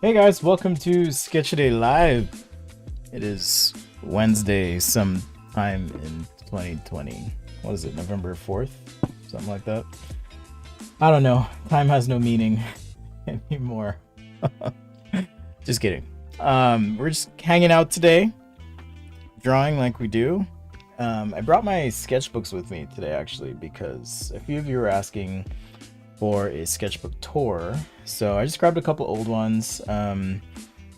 Hey guys, welcome to Sketch Day Live. It is Wednesday, sometime in 2020. What is it, November 4th? Something like that. I don't know. Time has no meaning anymore. Just kidding. We're just hanging out today, drawing like we do. I brought my sketchbooks with me today actually because a few of you were asking for a sketchbook tour. So I just grabbed a couple old ones,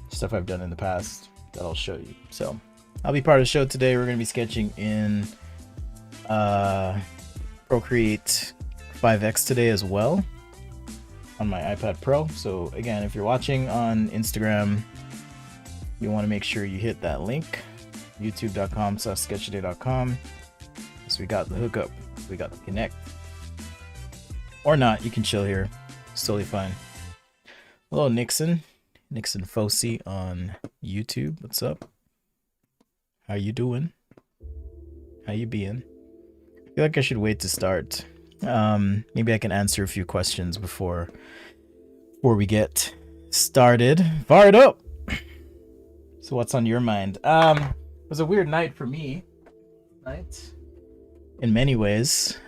stuff I've done in the past that I'll show you. So I'll be part of the show today. We're going to be sketching in Procreate 5X today as well on my iPad Pro. So again, if you're watching on Instagram, you want to make sure you hit that link, youtube.com/sketchday.com. So we got the hookup, we got the connect. Or not, you can chill here. It's totally fine. Hello, Nixon Fossey on YouTube. What's up? How you doing? How you being? I feel like I should wait to start. Maybe I can answer a few questions before we get started. Fired up! So what's on your mind? It was a weird night for me. In many ways.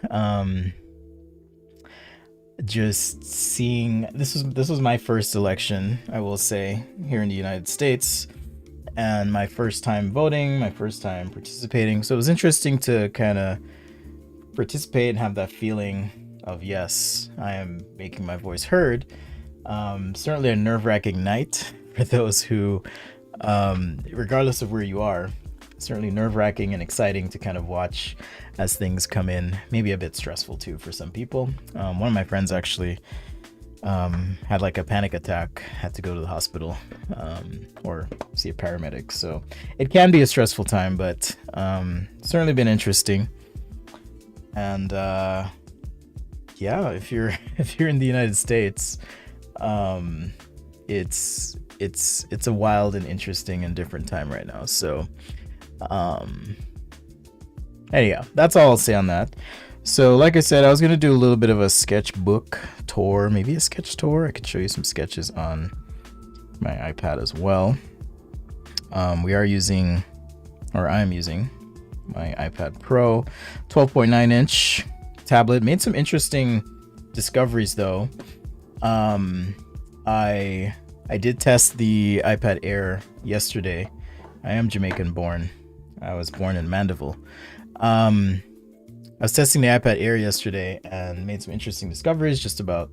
Just seeing this was my first election, I will say, here in the United States, and my first time voting, my first time participating. So it was interesting to kind of participate and have that feeling of, yes, I am making my voice heard. Certainly a nerve-wracking night for those who, regardless of where you are, certainly nerve-wracking and exciting to kind of watch as things come in. Maybe a bit stressful too for some people. One of my friends actually had like a panic attack, had to go to the hospital or see a paramedic. So it can be a stressful time, but certainly been interesting. And yeah, if you're in the United States, it's a wild and interesting and different time right now. So anyhow, that's all I'll say on that. So like I said, I was going to do a little bit of a sketchbook tour, maybe a sketch tour. I could show you some sketches on my iPad as well. I'm using my iPad Pro 12.9 inch tablet. Made some interesting discoveries though. I did test the iPad Air yesterday. I am Jamaican born. I was born in Mandeville. I was testing the iPad Air yesterday and made some interesting discoveries just about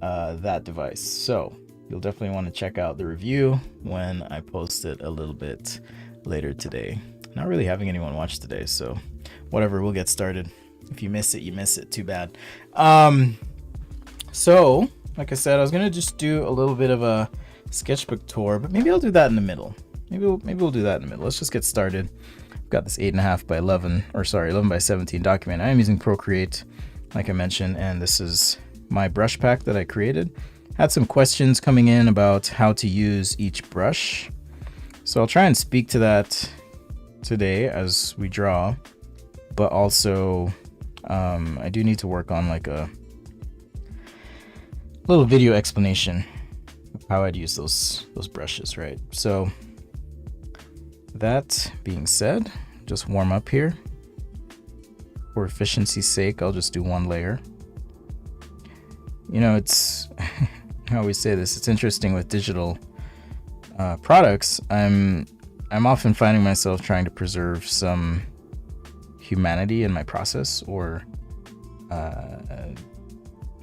that device. So you'll definitely want to check out the review when I post it a little bit later today. Not really having anyone watch today, so whatever, we'll get started. If you miss it, you miss it. Too bad. So like I said, I was gonna just do a little bit of a sketchbook tour, but maybe I'll do that in the middle. Maybe we'll do that in the middle. Let's just get started. I've got this 8.5 by 11 by 17 document. I am using Procreate, like I mentioned, and this is my brush pack that I created. Had some questions coming in about how to use each brush, so I'll try and speak to that today as we draw. But also, I do need to work on like a little video explanation of how I'd use those brushes, right? So that being said, just warm up here. For efficiency's sake, I'll just do one layer. You know, it's I always say this, it's interesting with digital products. I'm often finding myself trying to preserve some humanity in my process, or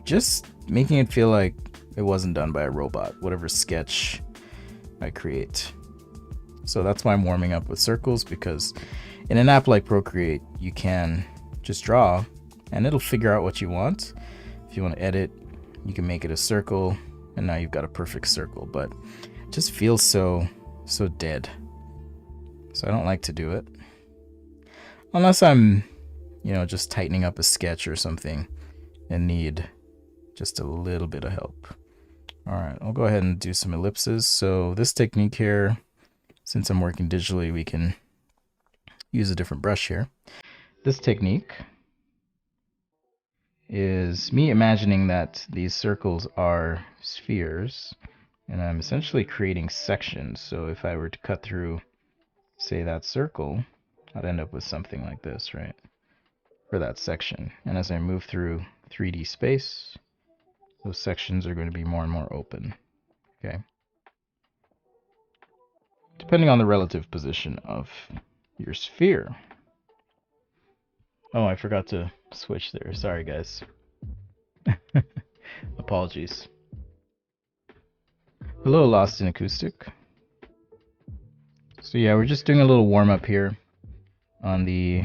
just making it feel like it wasn't done by a robot, whatever sketch I create. So that's why I'm warming up with circles, because in an app like Procreate, you can just draw and it'll figure out what you want. If you want to edit, you can make it a circle, and now you've got a perfect circle, but it just feels so dead. So I don't like to do it. Unless I'm, just tightening up a sketch or something and need just a little bit of help. All right, I'll go ahead and do some ellipses. So this technique here, since I'm working digitally, we can use a different brush here. This technique is me imagining that these circles are spheres And I'm essentially creating sections. So if I were to cut through, say, that circle, I'd end up with something like this, right? For that section. And as I move through 3D space, those sections are going to be more and more open. Okay. Depending on the relative position of your sphere. Oh, I forgot to switch there. Sorry, guys. Apologies. Hello, Lost in Acoustic. So yeah, we're just doing a little warm-up here on the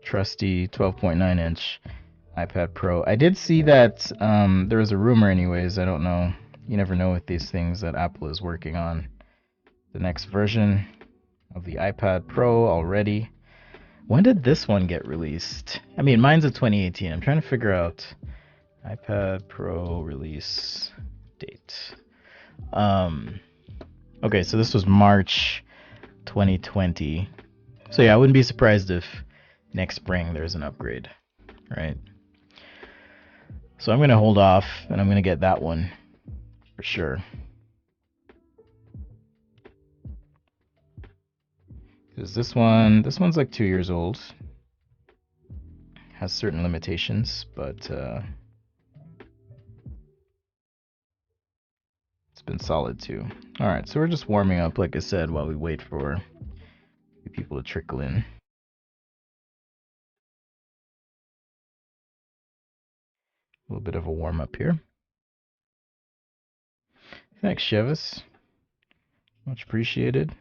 trusty 12.9 inch iPad Pro. I did see that there was a rumor anyways, I don't know, you never know with these things, that Apple is working on the next version of the iPad Pro already. When did this one get released? I mean, mine's a 2018. I'm trying to figure out iPad Pro release date. Okay, so this was March 2020. So yeah, I wouldn't be surprised if next spring there's an upgrade, right? So I'm going to hold off, and I'm going to get that one for sure. Because this one's like 2 years old. Has certain limitations, but it's been solid too. Alright, so we're just warming up, like I said, while we wait for people to trickle in. A little bit of a warm up here. Thanks, Chevis. Much appreciated.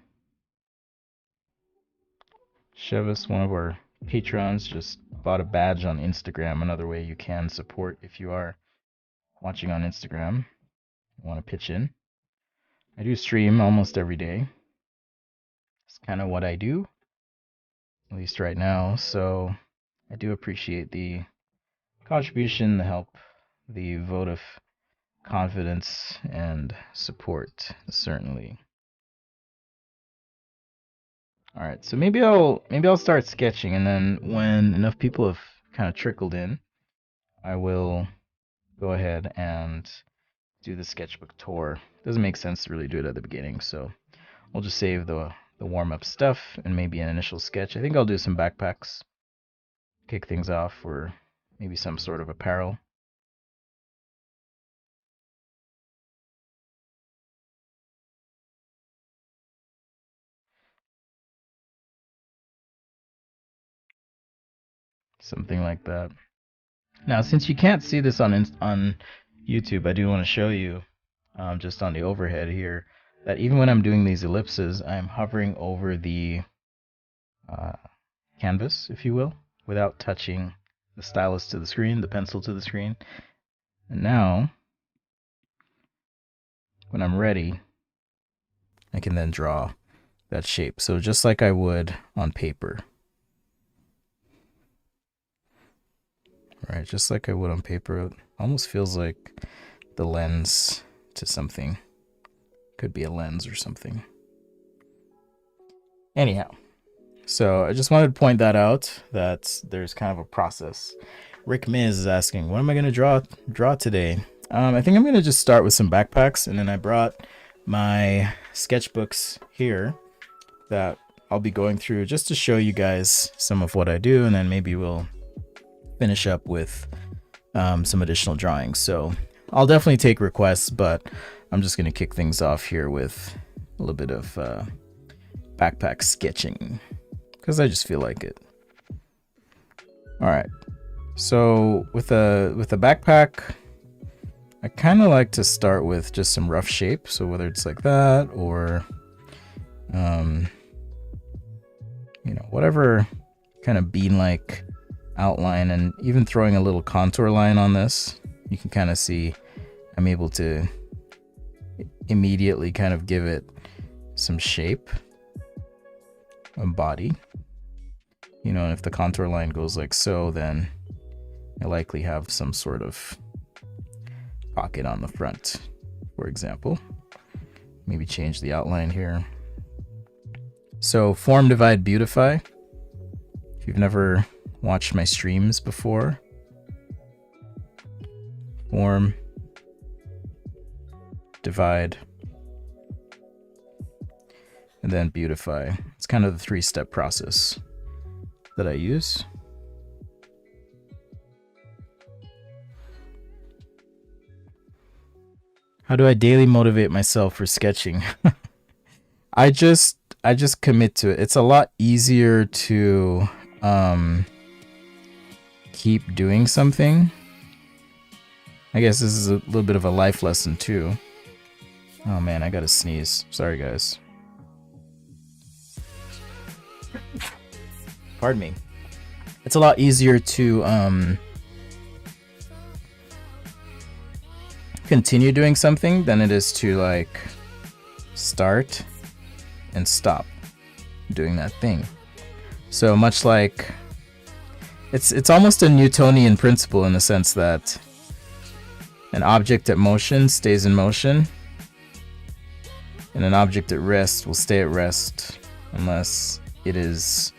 Chevis, one of our patrons, just bought a badge on Instagram. Another way you can support if you are watching on Instagram. You want to pitch in. I do stream almost every day. It's kind of what I do, at least right now. So I do appreciate the contribution, the help, the vote of confidence and support, certainly. All right, so maybe I'll start sketching, and then when enough people have kind of trickled in, I will go ahead and do the sketchbook tour. Doesn't make sense to really do it at the beginning, so we'll just save the warm-up stuff and maybe an initial sketch. I think I'll do some backpacks, kick things off, or maybe some sort of apparel. Something like that. Now, since you can't see this on YouTube, I do want to show you, just on the overhead here, that even when I'm doing these ellipses, I'm hovering over the canvas, if you will, without touching the stylus to the screen, the pencil to the screen. And now, when I'm ready, I can then draw that shape. So just like I would on paper. Right, just like I would on paper. It almost feels like the lens to something. Could be a lens or something. Anyhow, so I just wanted to point that out, that there's kind of a process. Rick Miz is asking, what am I going to draw today? I think I'm going to just start with some backpacks, and then I brought my sketchbooks here that I'll be going through just to show you guys some of what I do, and then maybe we'll finish up with some additional drawings. So I'll definitely take requests, but I'm just going to kick things off here with a little bit of backpack sketching because I just feel like it. All right, so with a backpack, I kind of like to start with just some rough shape. So whether it's like that or you know, whatever kind of bean-like outline, and even throwing a little contour line on this, you can kind of see I'm able to immediately kind of give it some shape and body, you know. And if the contour line goes like so, then I likely have some sort of pocket on the front, for example. Maybe change the outline here. So form, divide, beautify. If you've never watched my streams before, form, divide, and then beautify. It's kind of the 3-step process that I use. How do I daily motivate myself for sketching? I just commit to it. It's a lot easier to keep doing something. I guess this is a little bit of a life lesson too. Oh man, I gotta sneeze. Sorry guys. Pardon me. It's a lot easier to continue doing something than it is to like start and stop doing that thing. So much like it's almost a Newtonian principle in the sense that an object at motion stays in motion, and an object at rest will stay at rest unless it is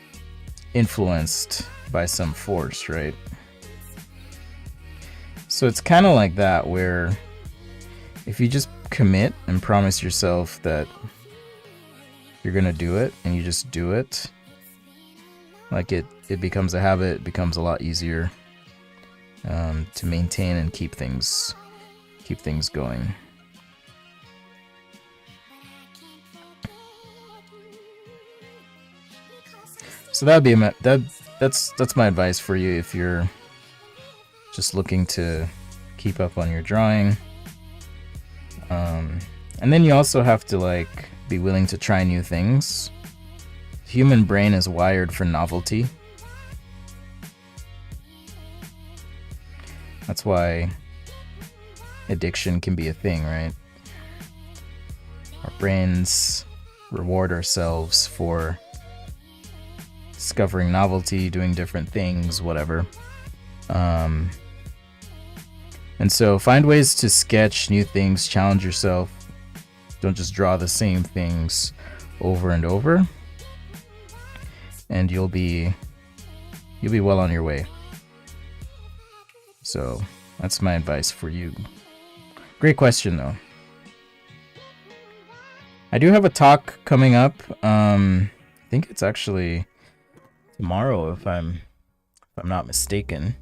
influenced by some force, right? So it's kind of like that, where if you just commit and promise yourself that you're gonna do it and you just do it, like it becomes a habit, it becomes a lot easier to maintain and keep things going. So that'd be that's my advice for you if you're just looking to keep up on your drawing. And then you also have to like be willing to try new things. The human brain is wired for novelty. That's why addiction can be a thing, right? Our brains reward ourselves for discovering novelty, doing different things, whatever. And so find ways to sketch new things, challenge yourself. Don't just draw the same things over and over, and you'll be well on your way. So that's my advice for you. Great question though. I do have a talk coming up. I think it's actually tomorrow, if I'm not mistaken.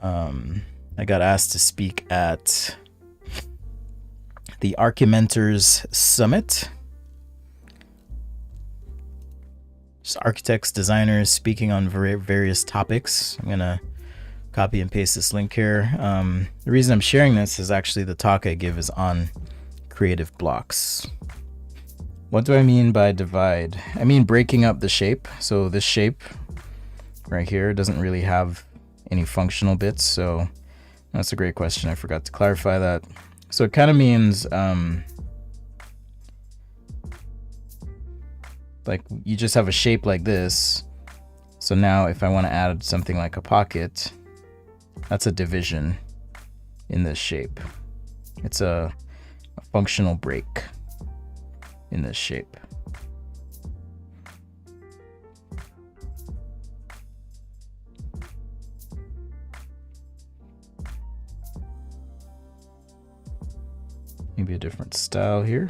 I got asked to speak at the Archimenters Summit. Just architects, designers speaking on various topics. I'm gonna copy and paste this link here. The reason I'm sharing this is actually the talk I give is on creative blocks. What do I mean by divide? I mean breaking up the shape. So this shape right here doesn't really have any functional bits, so that's a great question. I forgot to clarify that. So it kind of means like you just have a shape like this. So now if I want to add something like a pocket, that's a division in this shape. It's a functional break in this shape. Maybe a different style here.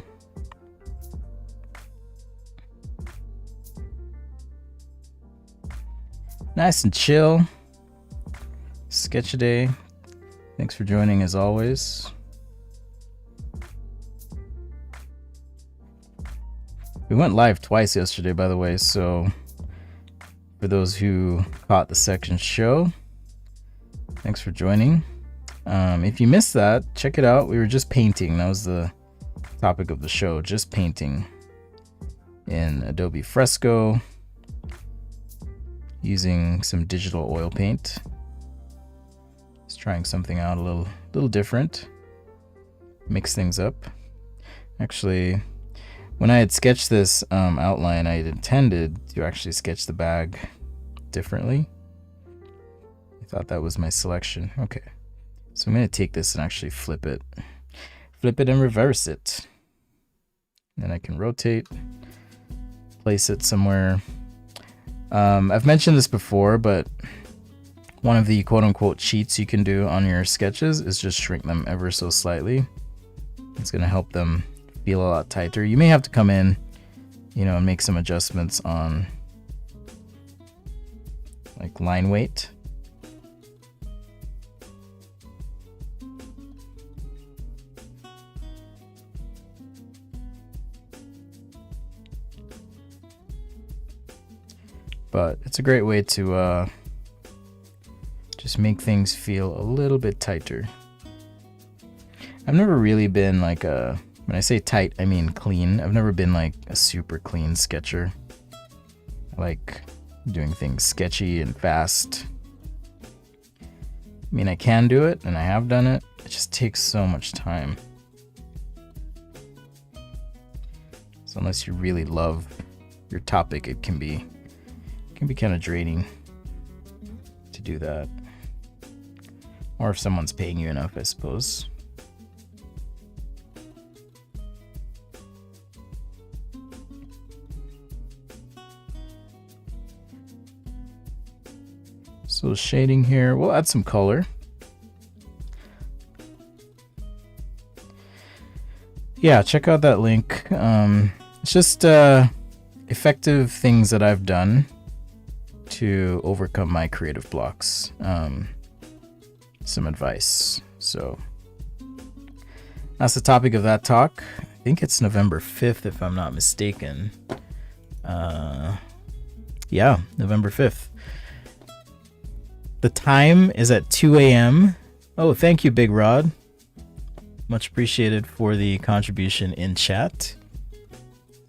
Nice and chill. Sketch a day. Thanks for joining as always. We went live twice yesterday, by the way, so for those who caught the second show, thanks for joining. If you missed that, check it out. We were just painting. That was the topic of the show, just painting in Adobe Fresco using some digital oil paint. Just trying something out a little different. Mix things up. Actually, when I had sketched this outline, I had intended to actually sketch the bag differently. I thought that was my selection. Okay. So I'm going to take this and actually flip it and reverse it. Then I can rotate, place it somewhere. I've mentioned this before, but one of the quote-unquote cheats you can do on your sketches is just shrink them ever so slightly. It's going to help them feel a lot tighter. You may have to come in you know, and make some adjustments on like line weight. But it's a great way to just make things feel a little bit tighter. I've never really been like a, when I say tight, I mean clean. I've never been like a super clean sketcher. I like doing things sketchy and fast. I mean, I can do it and I have done it. It just takes so much time. So unless you really love your topic, it can be kind of draining to do that. Or if someone's paying you enough, I suppose. So shading here, we'll add some color. Yeah, check out that link. It's just effective things that I've done to overcome my creative blocks. Some advice. So that's the topic of that talk. I think it's November 5th, if I'm not mistaken. Yeah, November 5th. The time is at 2 a.m. Oh, thank you, Big Rod. Much appreciated for the contribution in chat.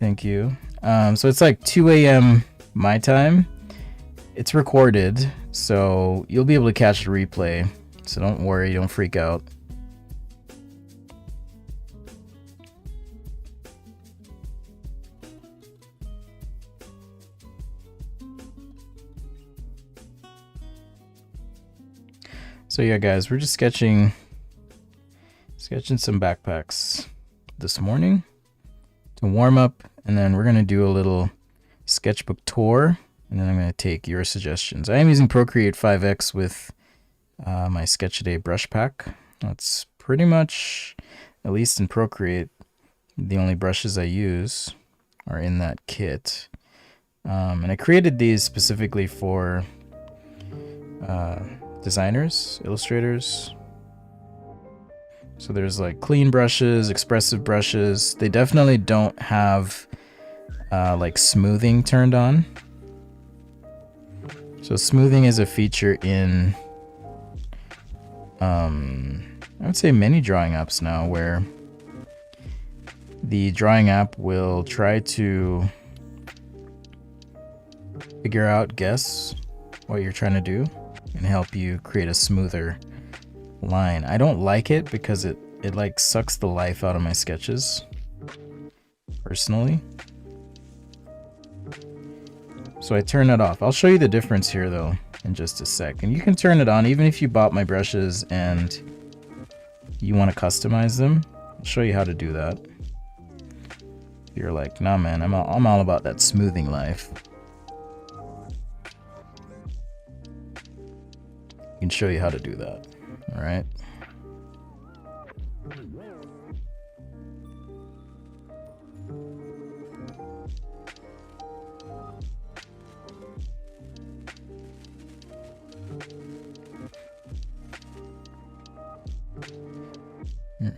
Thank you. So it's like 2 a.m. my time. It's recorded, so you'll be able to catch the replay. So don't worry, don't freak out. So yeah, guys, we're just sketching some backpacks this morning to warm up, and then we're gonna do a little sketchbook tour, and then I'm gonna take your suggestions. I am using Procreate 5X with my Sketch a Day brush pack. That's pretty much, at least in Procreate, the only brushes I use are in that kit. And I created these specifically for designers, illustrators. So there's like clean brushes, expressive brushes. They definitely don't have like smoothing turned on. So smoothing is a feature in I would say many drawing apps now, where the drawing app will try to figure out, guess what you're trying to do, and help you create a smoother line. I don't like it because it like sucks the life out of my sketches, personally. So I turn it off. I'll show you the difference here though in just a sec. And you can turn it on even if you bought my brushes and you want to customize them. I'll show you how to do that. You're like, nah man, I'm all about that smoothing life. I can show you how to do that. All right.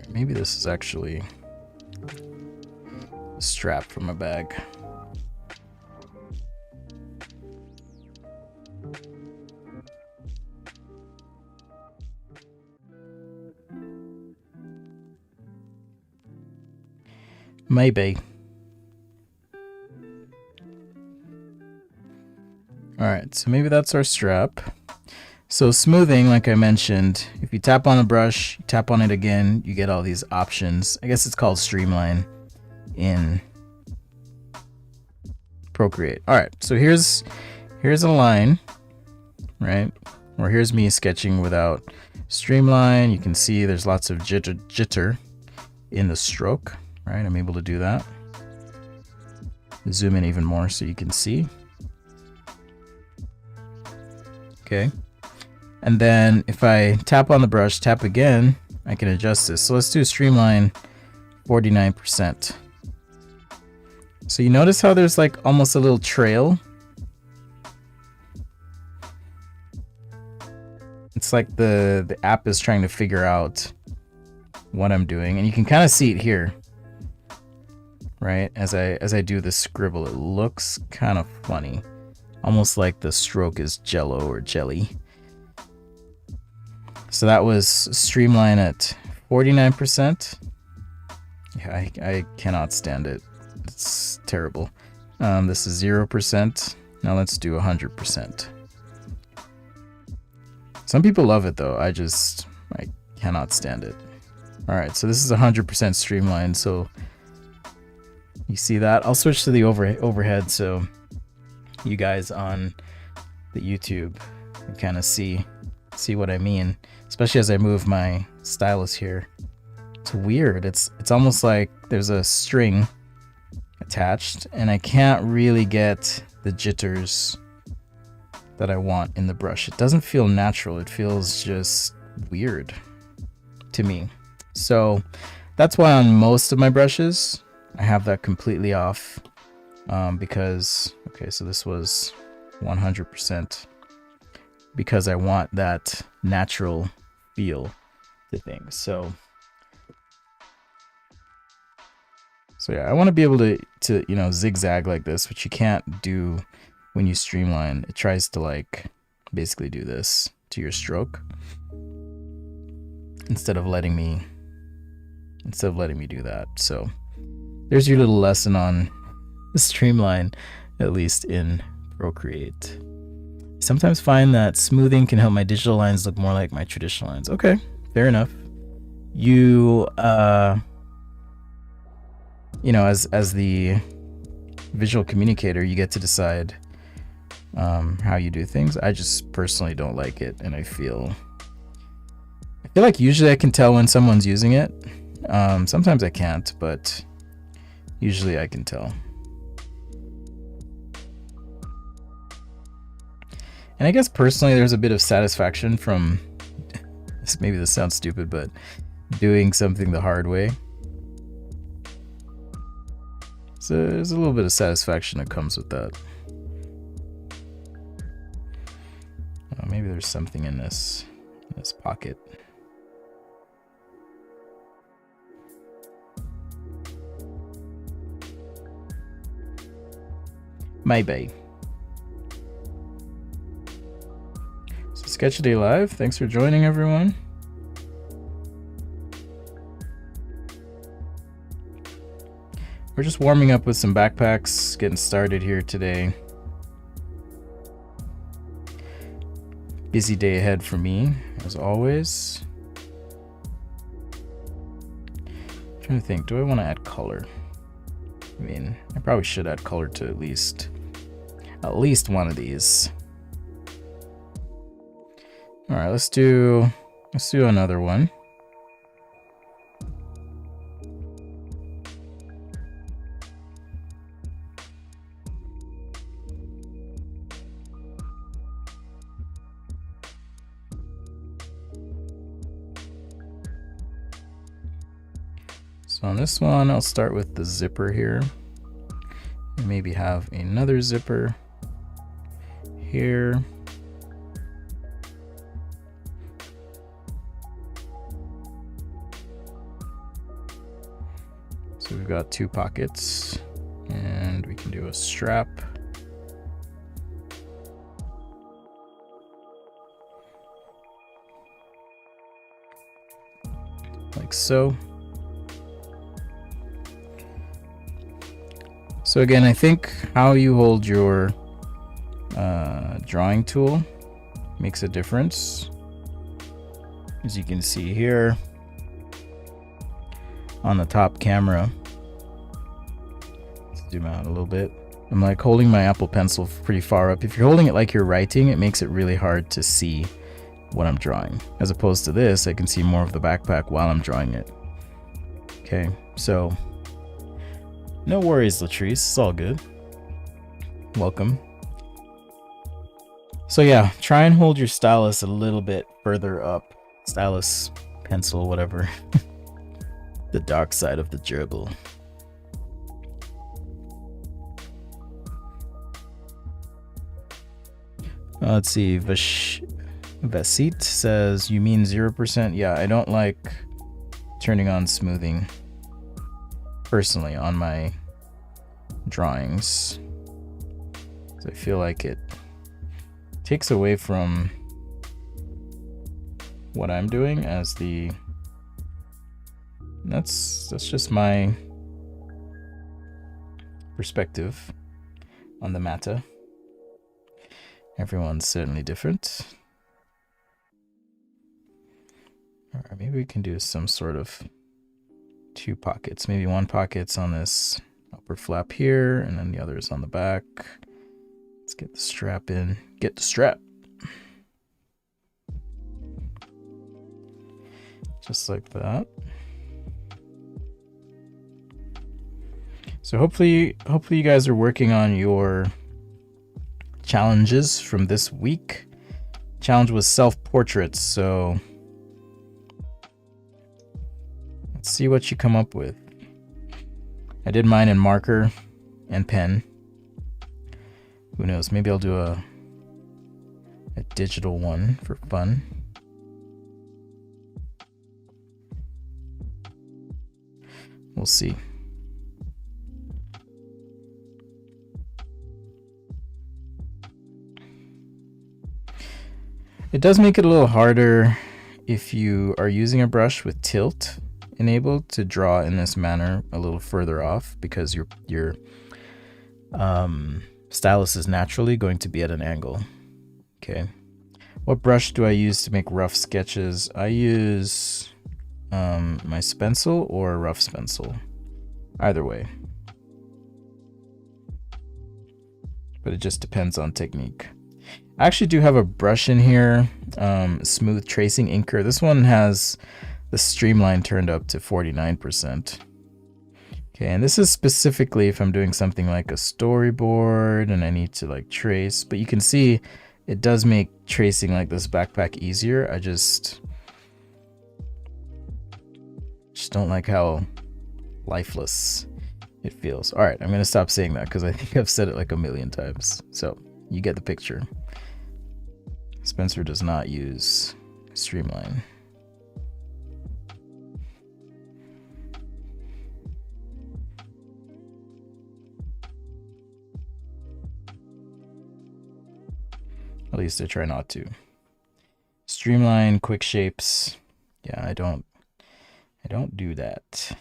Maybe this is actually a strap from a bag. Maybe. All right, so maybe that's our strap. So smoothing, like I mentioned, if you tap on a brush, you tap on it again, you get all these options. I guess it's called streamline in Procreate. All right, so here's a line, right? Or here's me sketching without streamline. You can see there's lots of jitter in the stroke, right? I'm able to do that. Zoom in even more so you can see. Okay. And then if I tap on the brush, tap again, I can adjust this. So let's do streamline 49%. So you notice how there's like almost a little trail? It's like the app is trying to figure out what I'm doing, and you can kind of see it here, right? As I do the scribble, it looks kind of funny, almost like the stroke is jello or jelly. So that was streamline at 49%. Yeah, I cannot stand it. It's terrible. This is 0%. Now let's do 100%. Some people love it though. I cannot stand it. All right, so this is 100% streamlined. So you see that? I'll switch to the overhead so you guys on the YouTube can kind of see what I mean, especially as I move my stylus here. It's weird. It's almost like there's a string attached, and I can't really get the jitters that I want in the brush. It doesn't feel natural. It feels just weird to me. So that's why on most of my brushes I have that completely off, because okay, so this was 100% because I want that natural feel to things. So yeah, I want to be able to you know, zigzag like this, which you can't do when you streamline. It tries to like basically do this to your stroke instead of letting me do that. So there's your little lesson on streamline, at least in Procreate. Sometimes find that smoothing can help my digital lines look more like my traditional lines. Okay, fair enough. You you know, as the visual communicator, you get to decide how you do things. I just personally don't like it, and I feel like usually I can tell when someone's using it. Sometimes I can't, but usually I can tell. And I guess personally there's a bit of satisfaction from, maybe this sounds stupid, but doing something the hard way. So there's a little bit of satisfaction that comes with that. Oh, maybe there's something in this pocket. Maybe. So Sketch Day Live, thanks for joining, everyone. We're just warming up with some backpacks, getting started here today. Busy day ahead for me, as always. I'm trying to think, do I want to add color? I mean, I probably should add color to at least one of these. All right, let's do another one. So on this one, I'll start with the zipper here. And maybe have another zipper here. So we've got two pockets, and we can do a strap. Like so. So again, I think how you hold your drawing tool makes a difference. As you can see here on the top camera, let's zoom out a little bit. I'm like holding my Apple Pencil pretty far up. If you're holding it like you're writing, it makes it really hard to see what I'm drawing. As opposed to this, I can see more of the backpack while I'm drawing it. Okay, so no worries, Latrice. It's all good. Welcome. So yeah, try and hold your stylus a little bit further up. Stylus, pencil, whatever. The dark side of the gerbil. Let's see. Vasit says, you mean 0%? Yeah, I don't like turning on smoothing personally on my drawings. So I feel like it takes away from what I'm doing as the... That's just my perspective on the matter. Everyone's certainly different. Alright, maybe we can do some sort of 2 pockets. Maybe 1 pocket's on this upper flap here, and then the other is on the back. Let's get the strap in. Get the strap. Just like that. So hopefully you guys are working on your challenges from this week. Challenge was self-portraits, so let's see what you come up with. I did mine in marker and pen. Who knows, maybe I'll do a digital one for fun. We'll see. It does make it a little harder if you are using a brush with tilt enabled to draw in this manner a little further off, because your stylus is naturally going to be at an angle. Okay. What brush do I use to make rough sketches? I use my Spencil or a rough Spencil. Either way. But it just depends on technique. I actually do have a brush in here, Smooth Tracing Inker. This one has the streamline turned up to 49%. Okay, and this is specifically if I'm doing something like a storyboard and I need to like trace, but you can see it does make tracing like this backpack easier. I just don't like how lifeless it feels. All right, I'm gonna stop saying that because I think I've said it like a million times. So you get the picture. Spencer does not use streamline. At least I try not to. Streamline, quick shapes. Yeah, I don't do that. I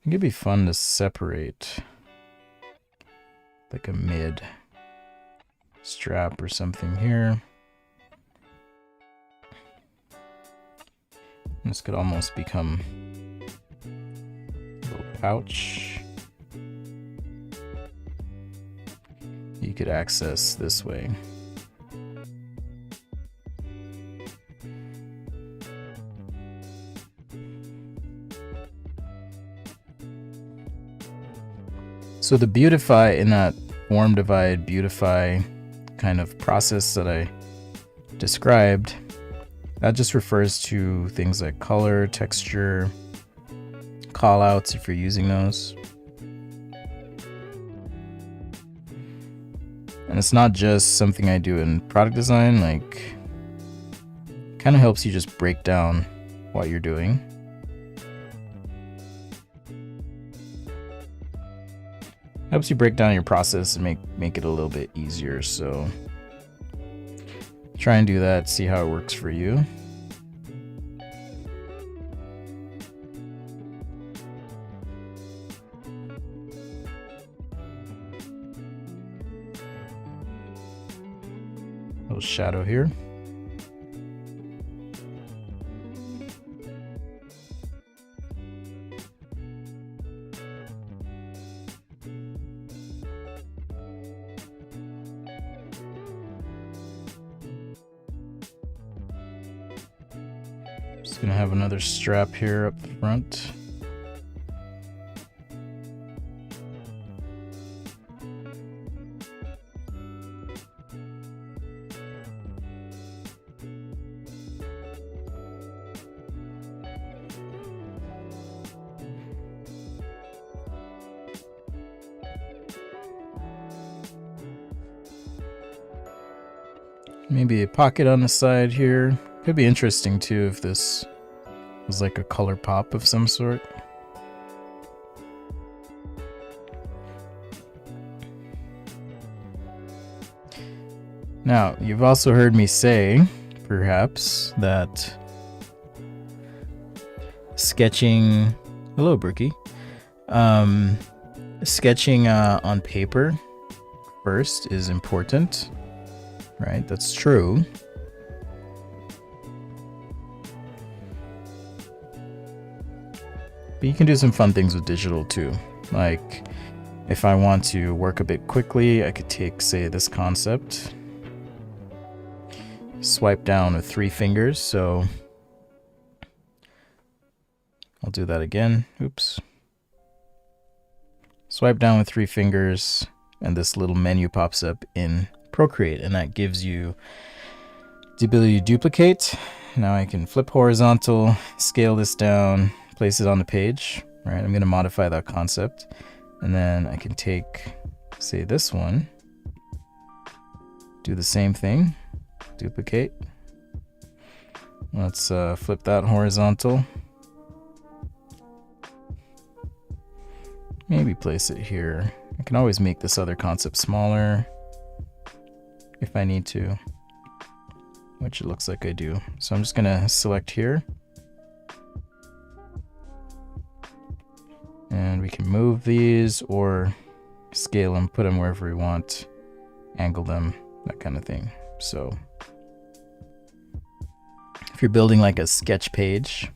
think it'd be fun to separate like a mid strap or something here. This could almost become a little pouch. You could access this way. So the beautify in that form divide, beautify kind of process that I described, that just refers to things like color, texture, callouts if you're using those. And it's not just something I do in product design, like kind of helps you just break down what you're doing. Helps you break down your process and make it a little bit easier. So try and do that, see how it works for you. Little shadow here. Just gonna have another strap here up front. Maybe a pocket on the side here. Could be interesting too if this was like a color pop of some sort. Now, you've also heard me say, perhaps, that sketching... Hello, Brookie. Sketching on paper first is important, right? That's true. But you can do some fun things with digital too. Like, if I want to work a bit quickly, I could take, say, this concept, swipe down with 3 fingers, so I'll do that again. Oops. Swipe down with 3 fingers, and this little menu pops up in Procreate, and that gives you the ability to duplicate. Now I can flip horizontal, scale this down, place it on the page. All right, I'm going to modify that concept, and then I can take, say, this one, do the same thing. Duplicate. Let's flip that horizontal. Maybe place it here. I can always make this other concept smaller if I need to, which it looks like I do. So I'm just gonna select here. And we can move these or scale them, put them wherever we want, angle them, that kind of thing. So if you're building like a sketch page,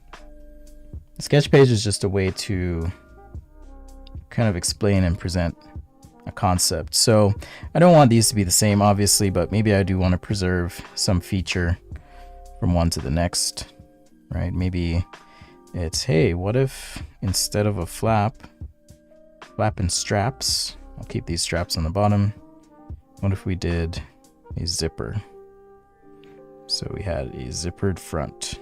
a sketch page is just a way to kind of explain and present a concept. So I don't want these to be the same, obviously, but maybe I do want to preserve some feature from one to the next, right? Maybe it's, hey, what if instead of a flap and straps, I'll keep these straps on the bottom. What if we did a zipper? So we had a zippered front.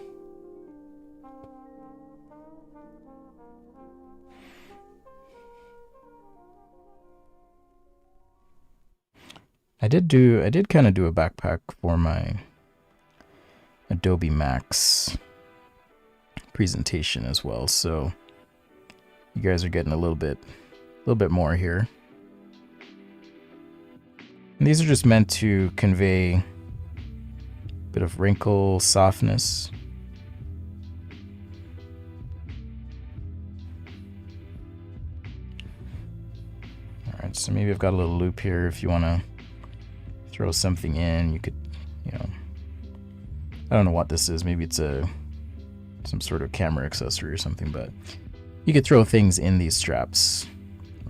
I did kind of do a backpack for my Adobe Max presentation as well, so you guys are getting a little bit more here. And these are just meant to convey a bit of wrinkle, softness. All right, so maybe I've got a little loop here. If you want to throw something in, you could, I don't know what this is. Maybe it's some sort of camera accessory or something, but you could throw things in these straps,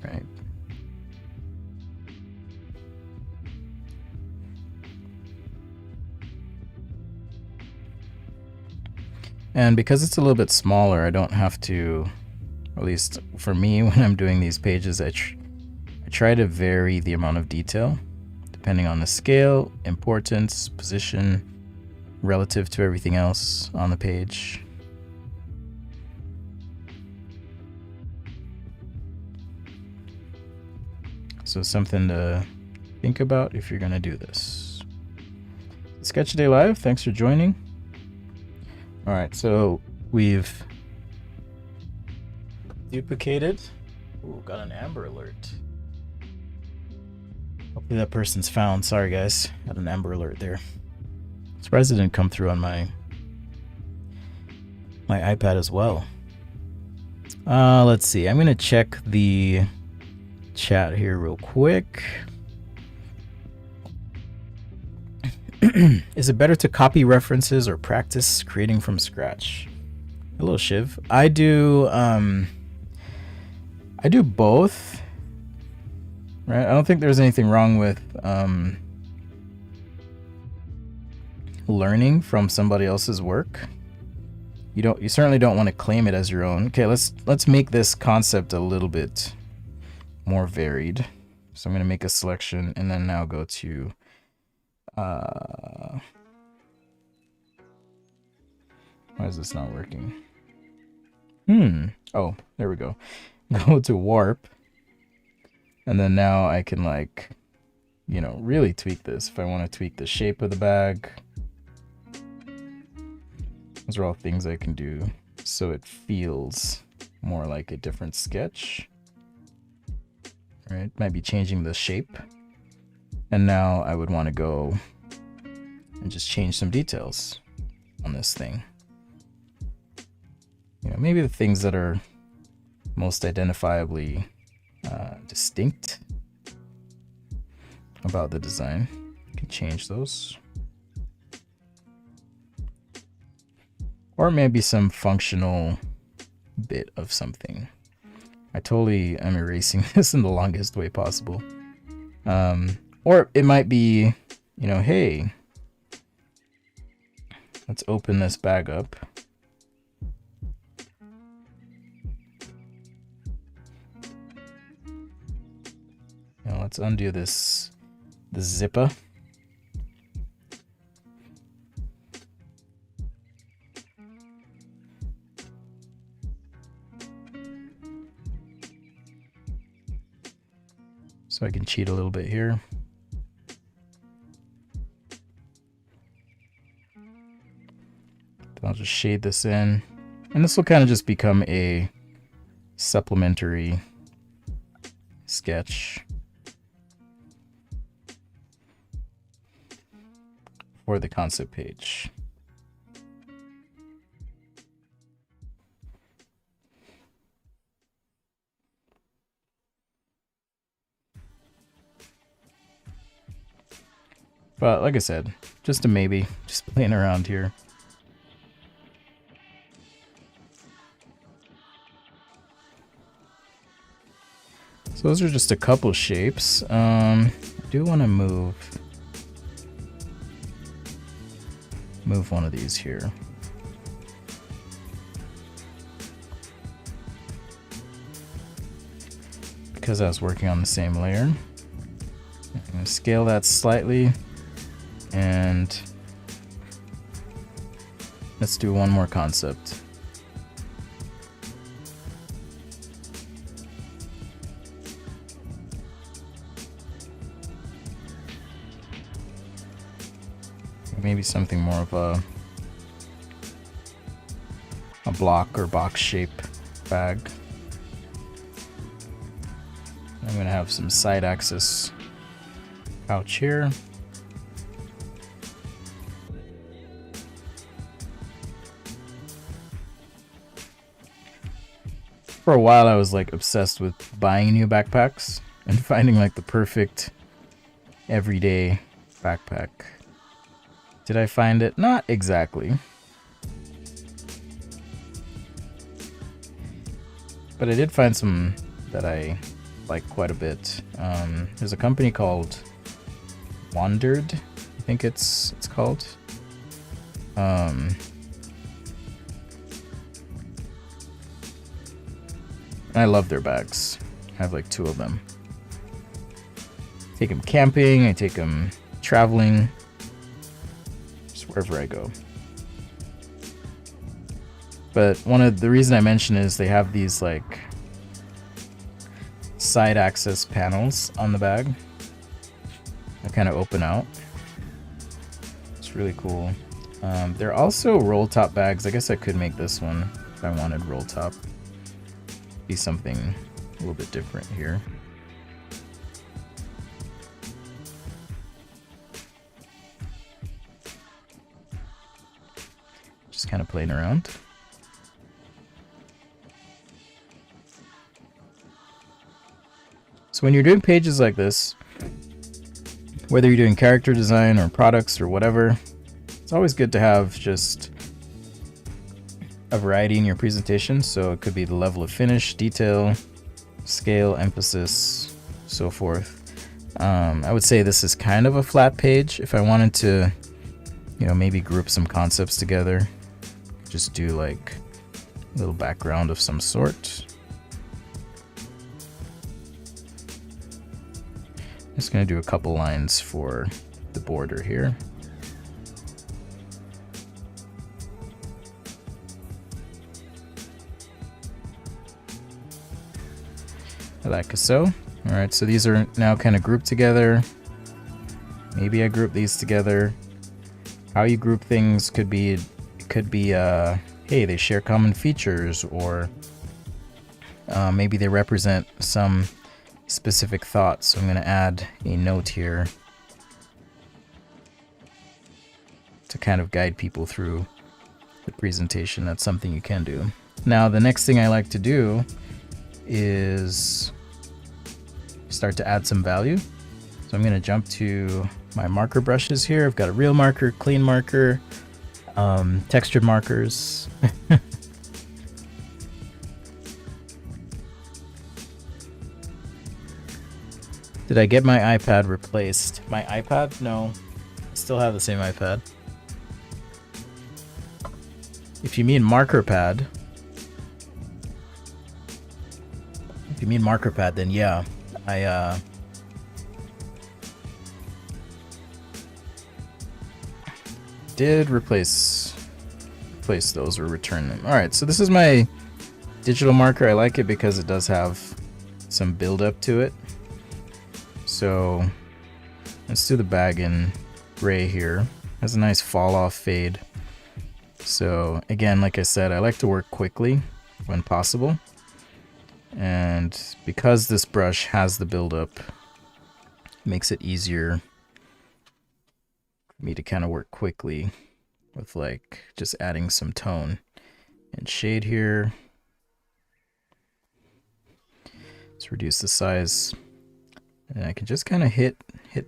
right? And because it's a little bit smaller, I don't have to, at least for me, when I'm doing these pages, I try to vary the amount of detail depending on the scale, importance, position, relative to everything else on the page. So something to think about if you're gonna do this. Sketch Day Live, thanks for joining. All right, so we've duplicated. Ooh, got an Amber Alert. Hopefully that person's found. Sorry guys, got an Amber Alert there. Surprised it didn't come through on my iPad as well. Let's see, I'm gonna check the chat here real quick. Is it better to copy references or practice creating from scratch? Hello, Shiv. I do both. Right? I don't think there's anything wrong with learning from somebody else's work. You certainly don't want to claim it as your own. Okay, let's make this concept a little bit more varied. So I'm going to make a selection and then now go to why is this not working? Oh, there we go. Go to warp. And then now I can you know, really tweak this, if I want to tweak the shape of the bag, those are all things I can do so it feels more like a different sketch. Right? Might be changing the shape. And now I would want to go and just change some details on this thing. You know, maybe the things that are most identifiably distinct about the design. You can change those. Or maybe some functional bit of something. I totally am erasing this in the longest way possible. Or it might be, you know, hey, let's open this bag up. Now let's undo the zipper. So I can cheat a little bit here. I'll just shade this in, and this will kind of just become a supplementary sketch for the concept page. But like I said, just a maybe, just playing around here. So those are just a couple shapes. I do want to move one of these here. Because I was working on the same layer. I'm going to scale that slightly, and let's do one more concept. Maybe something more of a block or box shape bag. I'm going to have some side axis pouch here. For a while I was like obsessed with buying new backpacks and finding like the perfect everyday backpack. Did I find it? Not exactly. But I did find some that I like quite a bit. There's a company called Wandered, I think it's called. And I love their bags. I have like 2 of them. Take them camping, I take them traveling, just wherever I go. But one of the reason I mention is they have these like side access panels on the bag that kind of open out. It's really cool. They're also roll top bags. I guess I could make this one if I wanted roll top. Be something a little bit different here. Just kind of playing around. So when you're doing pages like this, whether you're doing character design or products or whatever, it's always good to have just a variety in your presentation. So it could be the level of finish, detail, scale, emphasis, so forth. I would say this is kind of a flat page. If I wanted to, you know, maybe group some concepts together, just do like a little background of some sort. I'm just going to do a couple lines for the border here. Like so. Alright, so these are now kind of grouped together. maybe I group these together. How you group things could be, hey, they share common features, or maybe they represent some specific thoughts. So I'm going to add a note here to kind of guide people through the presentation. That's something you can do. Now, the next thing I like to do is start to add some value. So I'm going to jump to my marker brushes here. I've got a real marker, clean marker, textured markers. Did I get my iPad replaced? My iPad? No. I still have the same iPad. If you mean marker pad, then yeah, I did replace those or return them. All right, so this is my digital marker. I like it because it does have some build up to it. So let's do the bag in gray here. Has a nice fall off fade. So again, like I said, I like to work quickly when possible. And because this brush has the buildup, it makes it easier for me to kind of work quickly with like just adding some tone and shade here. Let's reduce the size. And I can just kind of hit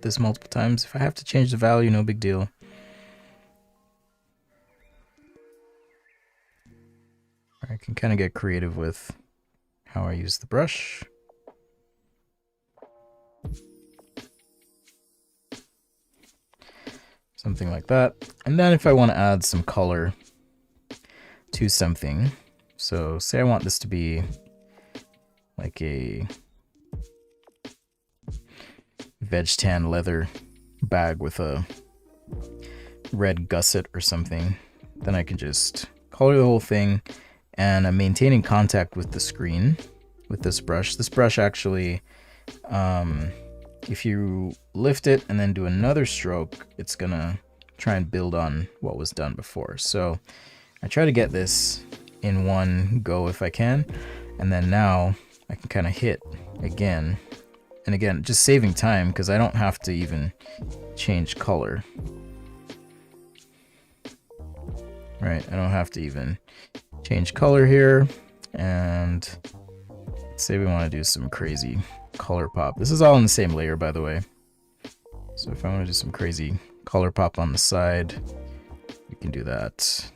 this multiple times. If I have to change the value, no big deal. I can kind of get creative with how I use the brush. Something like that. And then if I want to add some color to something, so say I want this to be like a veg tan leather bag with a red gusset or something, then I can just color the whole thing. And I'm maintaining contact with the screen with this brush. This brush actually, if you lift it and then do another stroke, it's gonna try and build on what was done before. So I try to get this in one go if I can. And then now I can kind of hit again and again, just saving time because I don't have to even change color. Right, I don't have to even change color here. And let's say we want to do some crazy color pop. This is all in the same layer, by the way. So if I want to do some crazy color pop on the side, we can do that.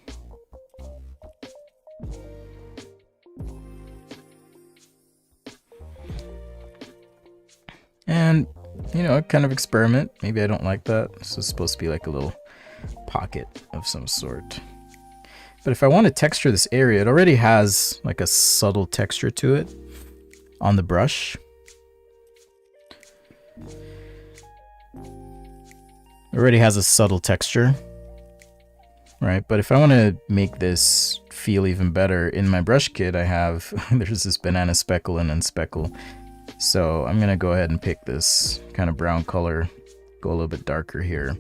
And, you know, kind of experiment. Maybe I don't like that. This is supposed to be like a little pocket of some sort. But if I want to texture this area, it already has like a subtle texture to it on the brush. It already has a subtle texture, right? But if I want to make this feel even better, in my brush kit I have, there's this banana speckle and unspeckle. So I'm going to go ahead and pick this kind of brown color, go a little bit darker here,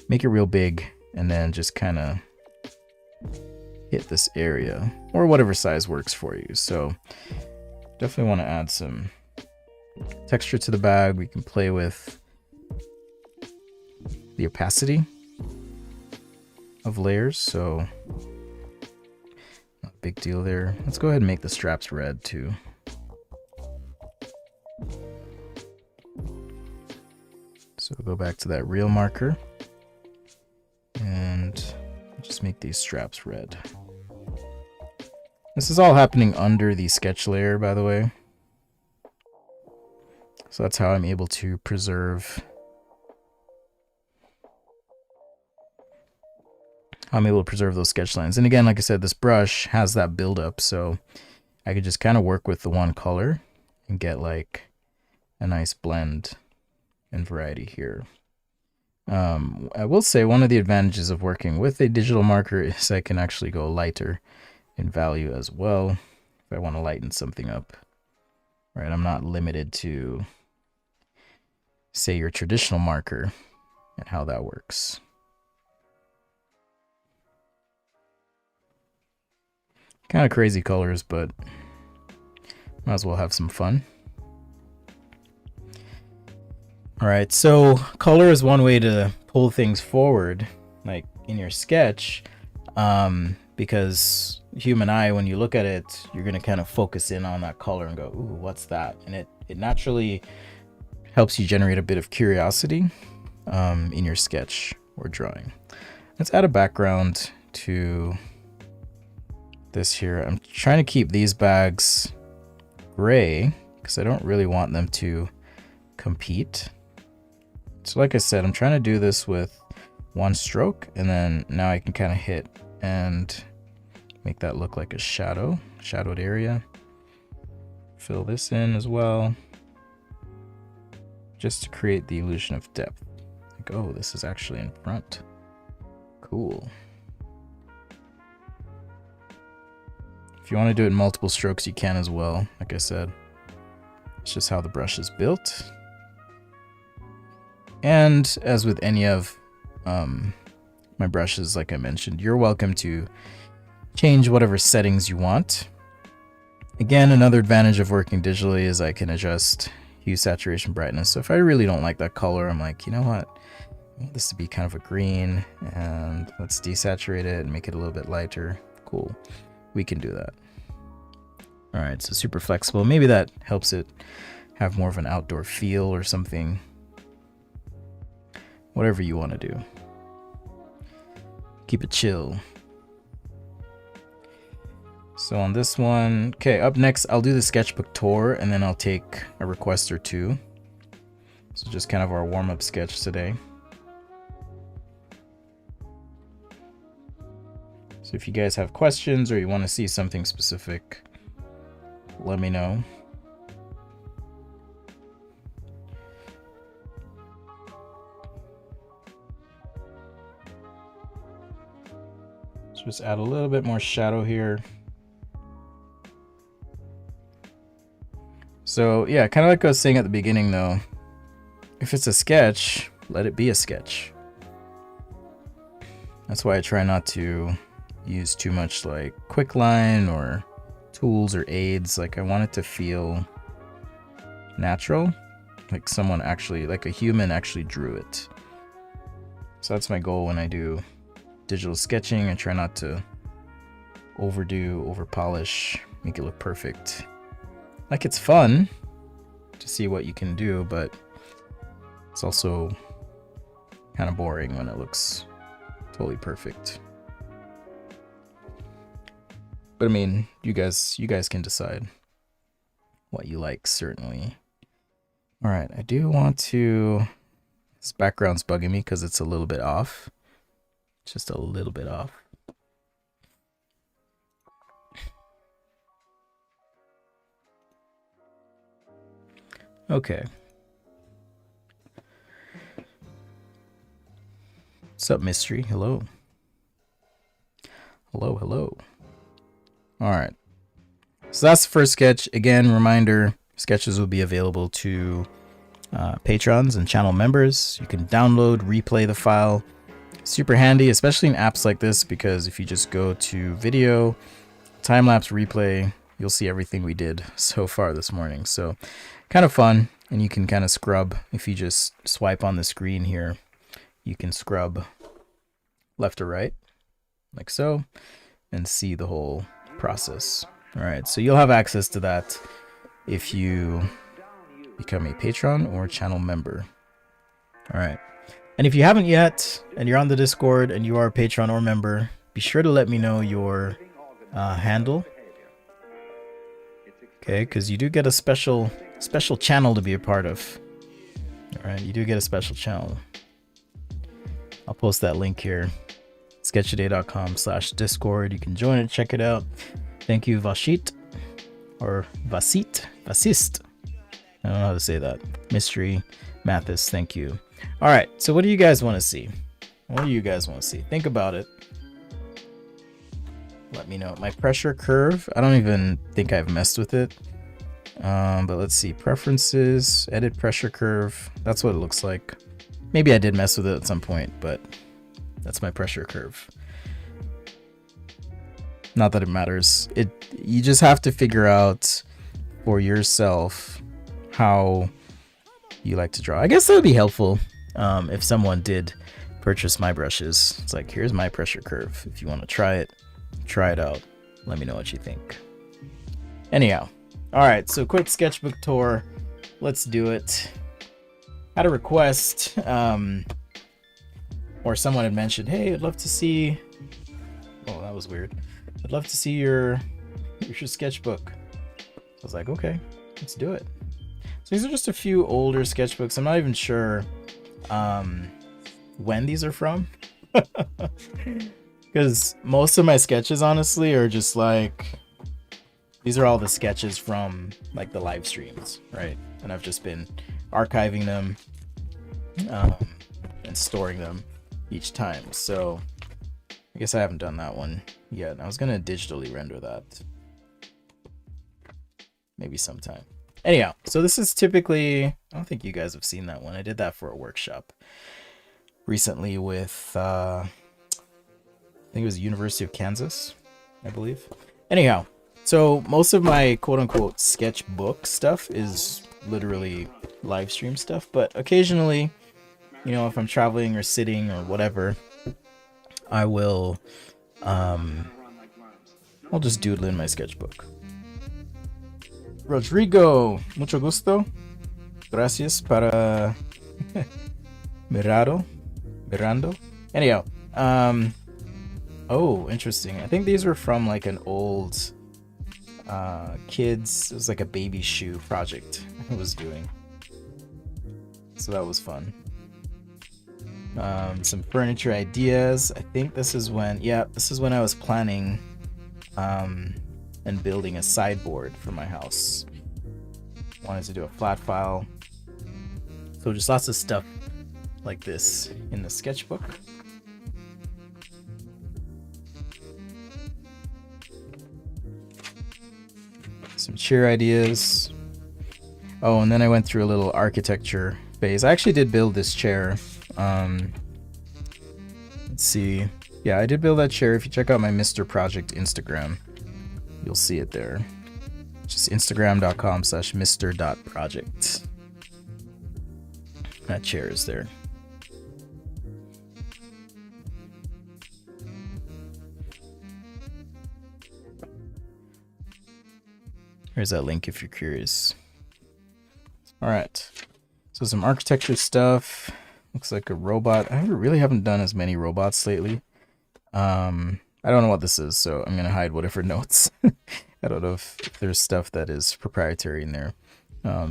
make it real big, and then just kind of hit this area, or whatever size works for you. So definitely want to add some texture to the bag. We can play with the opacity of layers, so not a big deal there. Let's go ahead and make the straps red too. So we'll go back to that real marker and just make these straps red. This is all happening under the sketch layer, by the way. So that's how I'm able to preserve those sketch lines. And again, like I said, this brush has that buildup, so I could just kind of work with the one color and get like a nice blend and variety here. I will say one of the advantages of working with a digital marker is I can actually go lighter in value as well if I want to lighten something up. Right, I'm not limited to, say, your traditional marker. and how that works. Kind of crazy colors, but might as well have some fun. All right, so color is one way to pull things forward, like in your sketch, because human eye, when you look at it, you're gonna kind of focus in on that color and go, ooh, what's that? And it naturally helps you generate a bit of curiosity in your sketch or drawing. Let's add a background to this here. I'm trying to keep these bags gray because I don't really want them to compete. So like I said, I'm trying to do this with one stroke, and then now I can kind of hit and make that look like a shadowed area. Fill this in as well, just to create the illusion of depth. Like, oh, this is actually in front. Cool. If you want to do it in multiple strokes, you can as well. Like I said, it's just how the brush is built. And as with any of my brushes, like I mentioned, you're welcome to change whatever settings you want. Again, another advantage of working digitally is I can adjust hue, saturation, brightness. So if I really don't like that color, I'm like, you know what? I want this to be kind of a green, and let's desaturate it and make it a little bit lighter. Cool. We can do that. All right, so super flexible. Maybe that helps it have more of an outdoor feel or something. Whatever you want to do. Keep it chill. So on this one, okay, up next, I'll do the Sketchbook Tour, and then I'll take a request or two. So just kind of our warm-up sketch today. So if you guys have questions or you want to see something specific, let me know. Just add a little bit more shadow here. So yeah, kind of like I was saying at the beginning though, if it's a sketch, let it be a sketch. That's why I try not to use too much like quicklime or tools or aids. Like I want it to feel natural, like someone actually, like a human actually drew it. So that's my goal when I do digital sketching. I try not to overdo, over polish, make it look perfect. Like it's fun to see what you can do, but it's also kind of boring when it looks totally perfect. But I mean, you guys can decide what you like, certainly. All right, I do want to, this background's bugging me because it's a little bit off. Just a little bit off. Okay. What's up, Mystery? Hello. Hello, hello. All right. So that's the first sketch. Again, reminder, sketches will be available to patrons and channel members. You can download, replay the file. Super handy, especially in apps like this, because if you just go to video, time-lapse replay, you'll see everything we did so far this morning. So kind of fun, and you can kind of scrub. If you just swipe on the screen here, you can scrub left or right, like so, and see the whole process. All right, so you'll have access to that if you become a patron or channel member. All right. And if you haven't yet, and you're on the Discord and you are a patron or member, be sure to let me know your handle. Okay, because you do get a special channel to be a part of. All right, you do get a special channel. I'll post that link here, sketchaday.com/Discord. You can join it, check it out. Thank you, Vashit, or Vasist. I don't know how to say that. Mystery, Mathis, thank you. All right, so what do you guys want to see? What do you guys want to see? Think about it. Let me know. My pressure curve, I don't even think I've messed with it. But let's see. Preferences, edit pressure curve. That's what it looks like. Maybe I did mess with it at some point, but that's my pressure curve. Not that it matters. You just have to figure out for yourself how you like to draw. I guess that would be helpful if someone did purchase my brushes. It's like, here's my pressure curve. If you want to try it out. Let me know what you think. Anyhow, all right, so quick sketchbook tour. Let's do it. Had a request, or someone had mentioned, hey, I'd love to see, oh, that was weird. I'd love to see your sketchbook. I was like, okay, let's do it. So these are just a few older sketchbooks. I'm not even sure when these are from. Because most of my sketches, honestly, are just like, these are all the sketches from like the live streams, right? And I've just been archiving them and storing them each time. So I guess I haven't done that one yet. I was gonna digitally render that maybe sometime. Anyhow, so this is typically, I don't think you guys have seen that one. I did that for a workshop recently with I think it was University of Kansas, I believe. Anyhow, so most of my quote-unquote sketchbook stuff is literally live stream stuff, but occasionally, you know, if I'm traveling or sitting or whatever, I will I'll just doodle in my sketchbook. Rodrigo, mucho gusto. Gracias para mirando. Anyhow, oh, interesting. I think these were from like an old kids, it was like a baby shoe project I was doing. So that was fun. Some furniture ideas. I think this is when, this is when I was planning and building a sideboard for my house. Wanted to do a flat file. So just lots of stuff like this in the sketchbook. Some chair ideas. Oh, and then I went through a little architecture phase. I actually did build this chair. Let's see. Yeah, I did build that chair. If you check out my Mr. Project Instagram, you'll see it there. Just instagram.com/mr.project. That chair is there. Here's that link if you're curious. All right. So some architecture stuff. Looks like a robot. I really haven't done as many robots lately. I don't know what this is, so I'm gonna hide whatever notes. I don't know if there's stuff that is proprietary in there.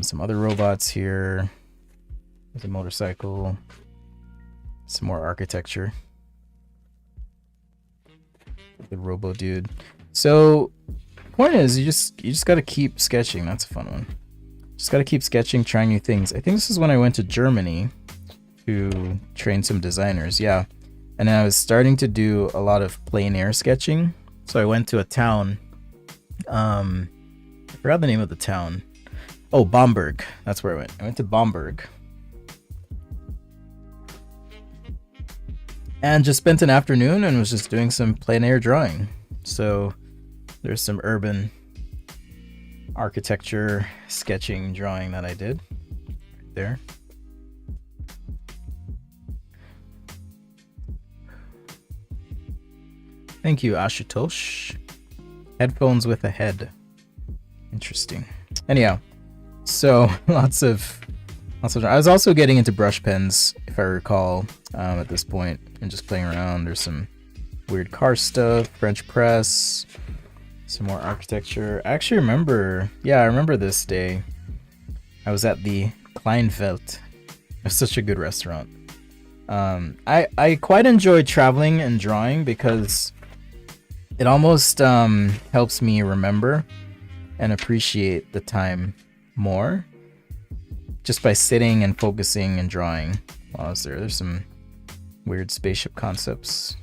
Some other robots here. There's a motorcycle. Some more architecture. The robo dude. So point is, you just gotta keep sketching. That's a fun one. Just gotta keep sketching, trying new things. I think this is when I went to Germany to train some designers. Yeah. And I was starting to do a lot of plein air sketching. So I went to a town. I forgot the name of the town. Oh, Bamberg. That's where I went. I went to Bamberg. And just spent an afternoon and was just doing some plein air drawing. So there's some urban architecture sketching drawing that I did right there. Thank you, Ashutosh. Headphones with a head. Interesting. Anyhow, so lots of. I was also getting into brush pens, if I recall, at this point, and just playing around. There's some weird car stuff, French press, some more architecture. I actually remember, I remember this day. I was at the Kleinfeld. It's such a good restaurant. I quite enjoy traveling and drawing because it almost helps me remember and appreciate the time more just by sitting and focusing and drawing while I was there. There's some weird spaceship concepts.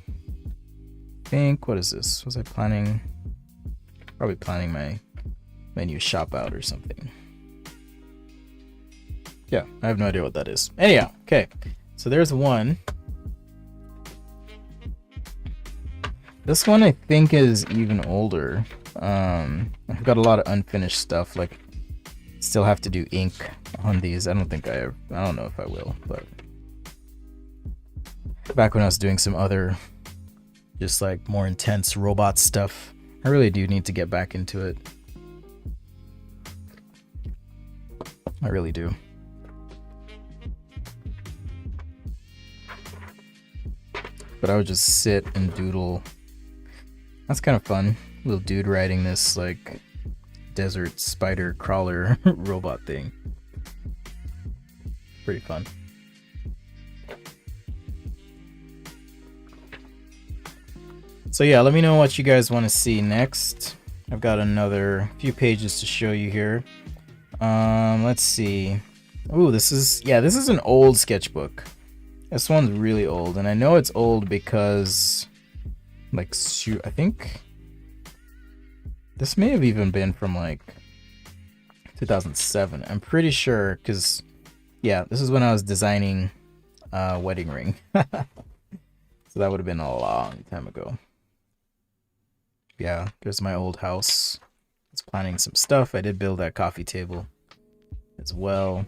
I think, what is this? Was I planning? Probably planning my new shop out or something. Yeah, I have no idea what that is. Anyhow, okay. So there's one. This one I think is even older. I've got a lot of unfinished stuff. Like, still have to do ink on these. I don't know if I will, but back when I was doing some other, just like more intense robot stuff, I really do need to get back into it. I really do. But I would just sit and doodle. That's kind of fun. Little dude riding this like desert spider crawler robot thing. Pretty fun. So yeah, let me know what you guys want to see next. I've got another few pages to show you here. Let's see. Ooh, this is an old sketchbook. This one's really old, and I know it's old because, like, I think this may have even been from like 2007. I'm pretty sure, because yeah, this is when I was designing a wedding ring. So that would have been a long time ago. Yeah, there's my old house. I was planning some stuff. I did build that coffee table as well.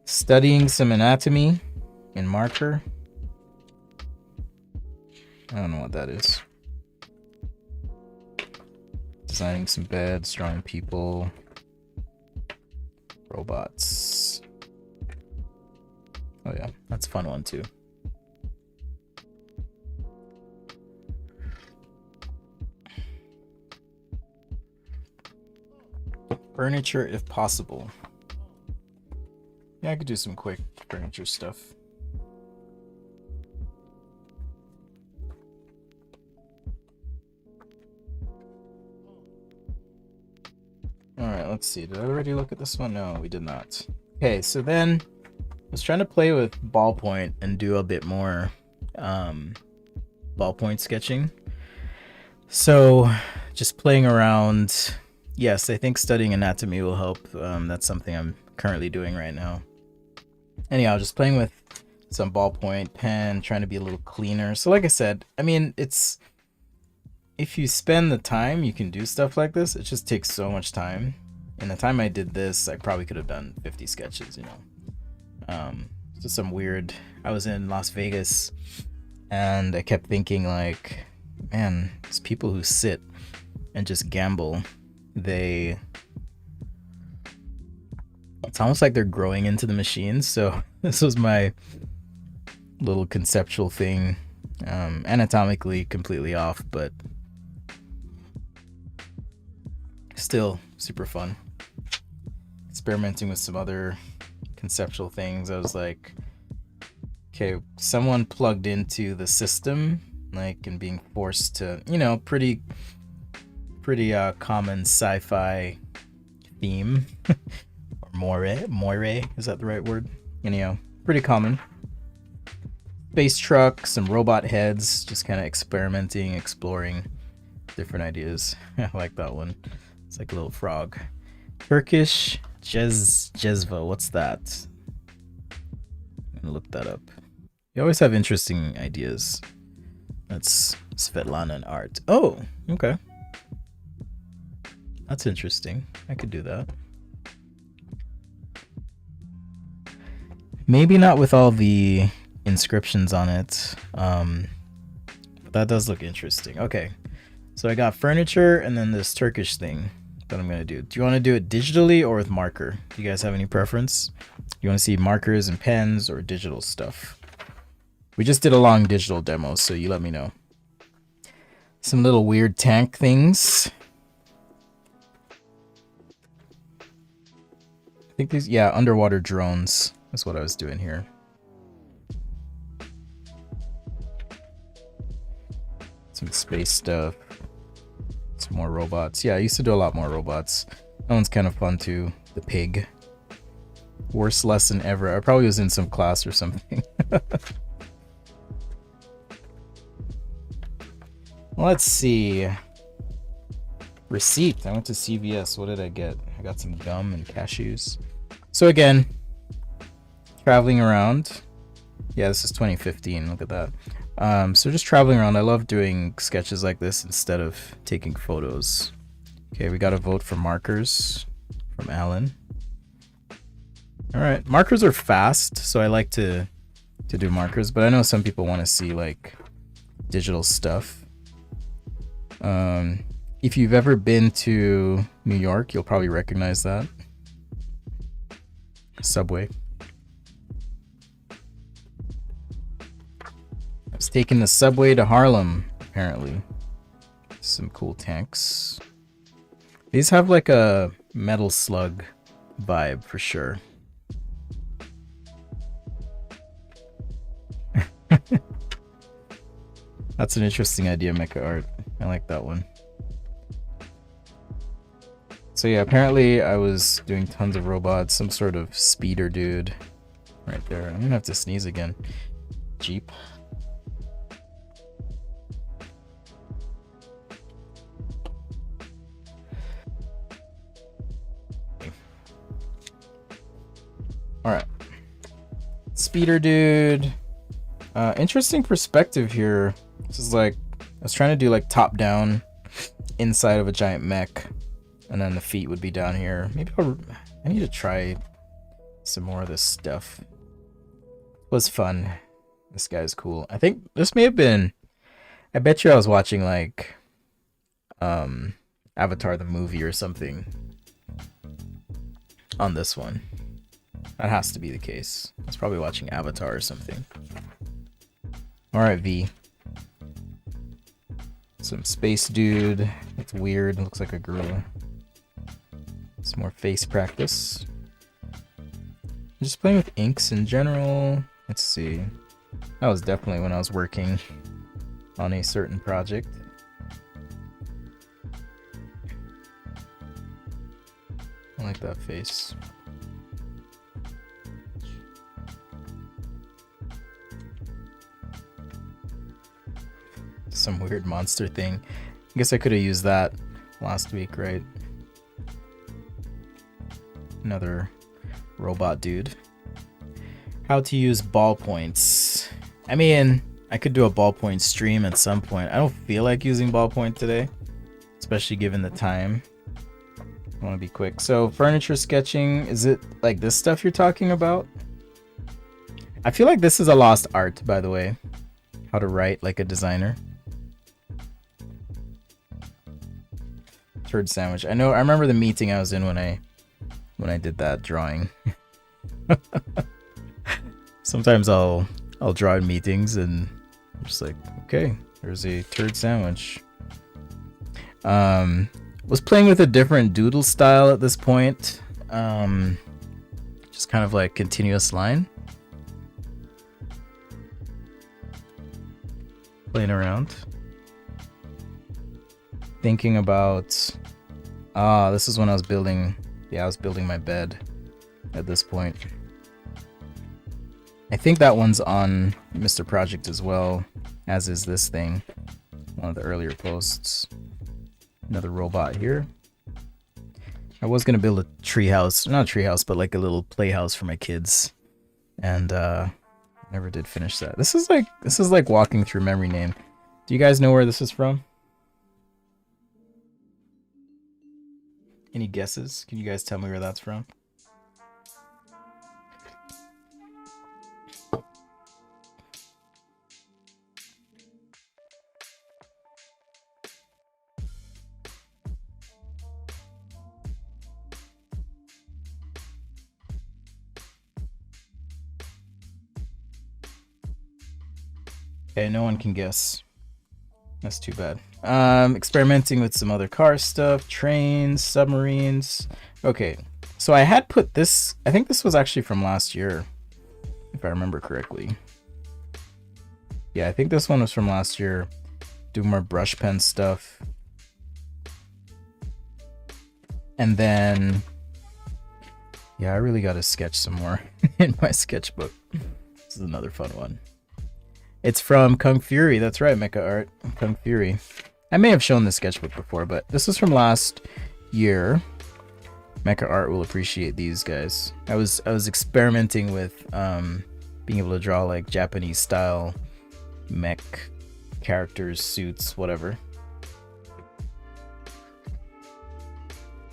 Studying some anatomy in marker. I don't know what that is. Designing some beds, drawing people, robots. Oh yeah, that's a fun one too. Furniture if possible. Yeah, I could do some quick furniture stuff. Alright, let's see. Did I already look at this one? No, we did not. Okay, so then I was trying to play with ballpoint and do a bit more ballpoint sketching. So just playing around. Yes, I think studying anatomy will help. That's something I'm currently doing right now. Anyhow, just playing with some ballpoint pen, trying to be a little cleaner. So like I said, I mean, if you spend the time, you can do stuff like this. It just takes so much time. In the time I did this, I probably could have done 50 sketches, you know. Just some weird, I was in Las Vegas and I kept thinking like, man, these people who sit and just gamble, it's almost like they're growing into the machines. So this was my little conceptual thing, anatomically completely off, but still super fun. Experimenting with some other conceptual things. I was like, okay, someone plugged into the system, like, and being forced to, you know, pretty common sci-fi theme. Or moire, is that the right word? Anyhow, pretty common. Space truck, some robot heads, just kind of experimenting, exploring different ideas. I like that one. It's like a little frog. Turkish jezva, what's that? I'm gonna look that up. You always have interesting ideas. That's Svetlana and art. Oh, okay. That's interesting. I could do that. Maybe not with all the inscriptions on it, but that does look interesting. Okay, so I got furniture and then this Turkish thing that I'm gonna do. Do you want to do it digitally or with marker? Do you guys have any preference? You want to see markers and pens or digital stuff? We just did a long digital demo, so you let me know. Some little weird tank things. I think these, yeah, underwater drones. That's what I was doing here. Some space stuff. Some more robots. Yeah, I used to do a lot more robots. That one's kind of fun too. The pig. Worst lesson ever. I probably was in some class or something. Let's see. Receipt. I went to CVS. What did I get? I got some gum and cashews. So again, traveling around. Yeah, this is 2015. Look at that. So just traveling around. I love doing sketches like this instead of taking photos. Okay, we got a vote for markers from Alan. All right, markers are fast, so I like to do markers, but I know some people want to see like digital stuff. If you've ever been to New York, you'll probably recognize that. Subway. I was taking the subway to Harlem, apparently. Some cool tanks. These have like a Metal Slug vibe for sure. That's an interesting idea, Mecha Art. I like that one. So yeah, apparently I was doing tons of robots, some sort of speeder dude right there. I'm gonna have to sneeze again. Jeep. Alright. Speeder dude. Interesting perspective here. This is like, I was trying to do like top down inside of a giant mech. And then the feet would be down here. Maybe I need to try some more of this stuff. It was fun. This guy's cool. I think this may have been, I bet you I was watching like Avatar the movie or something on this one. That has to be the case. I was probably watching Avatar or something. Alright, V. Some space dude. It's weird. It looks like a gorilla. Some more face practice. I'm just playing with inks in general. Let's see. That was definitely when I was working on a certain project. I like that face. Some weird monster thing. I guess I could have used that last week, right? Another robot dude. How to use ballpoints. I mean, I could do a ballpoint stream at some point. I don't feel like using ballpoint today, especially given the time. I want to be quick. So furniture sketching, is it like this stuff you're talking about? I feel like this is a lost art, by the way. How to write like a designer. Turd sandwich. I remember the meeting I was in when I did that drawing. Sometimes I'll draw in meetings and I'm just like, okay, there's a turd sandwich. Was playing with a different doodle style at this point. Just kind of like continuous line. Playing around. Thinking about, this is when I was building, I was building my bed at this point. I think that one's on Mr. Project as well, as is this thing, one of the earlier posts. Another robot here. I was gonna build a treehouse, not a treehouse, but like a little playhouse for my kids, and never did finish that. This is like walking through memory lane. Do you guys know where this is from? Any guesses? Can you guys tell me where that's from? Okay, no one can guess. That's too bad. Experimenting with some other car stuff, trains, submarines. Okay, so I had put this, I think this was actually from last year, if I remember correctly. Yeah, I think this one was from last year. Do more brush pen stuff. And then, yeah, I really got to sketch some more in my sketchbook. This is another fun one. It's from Kung Fury. That's right, Mecha Art. Kung Fury. I may have shown this sketchbook before, but this is from last year. Mecha art will appreciate these guys. I was experimenting with being able to draw like Japanese style mech characters, suits, whatever.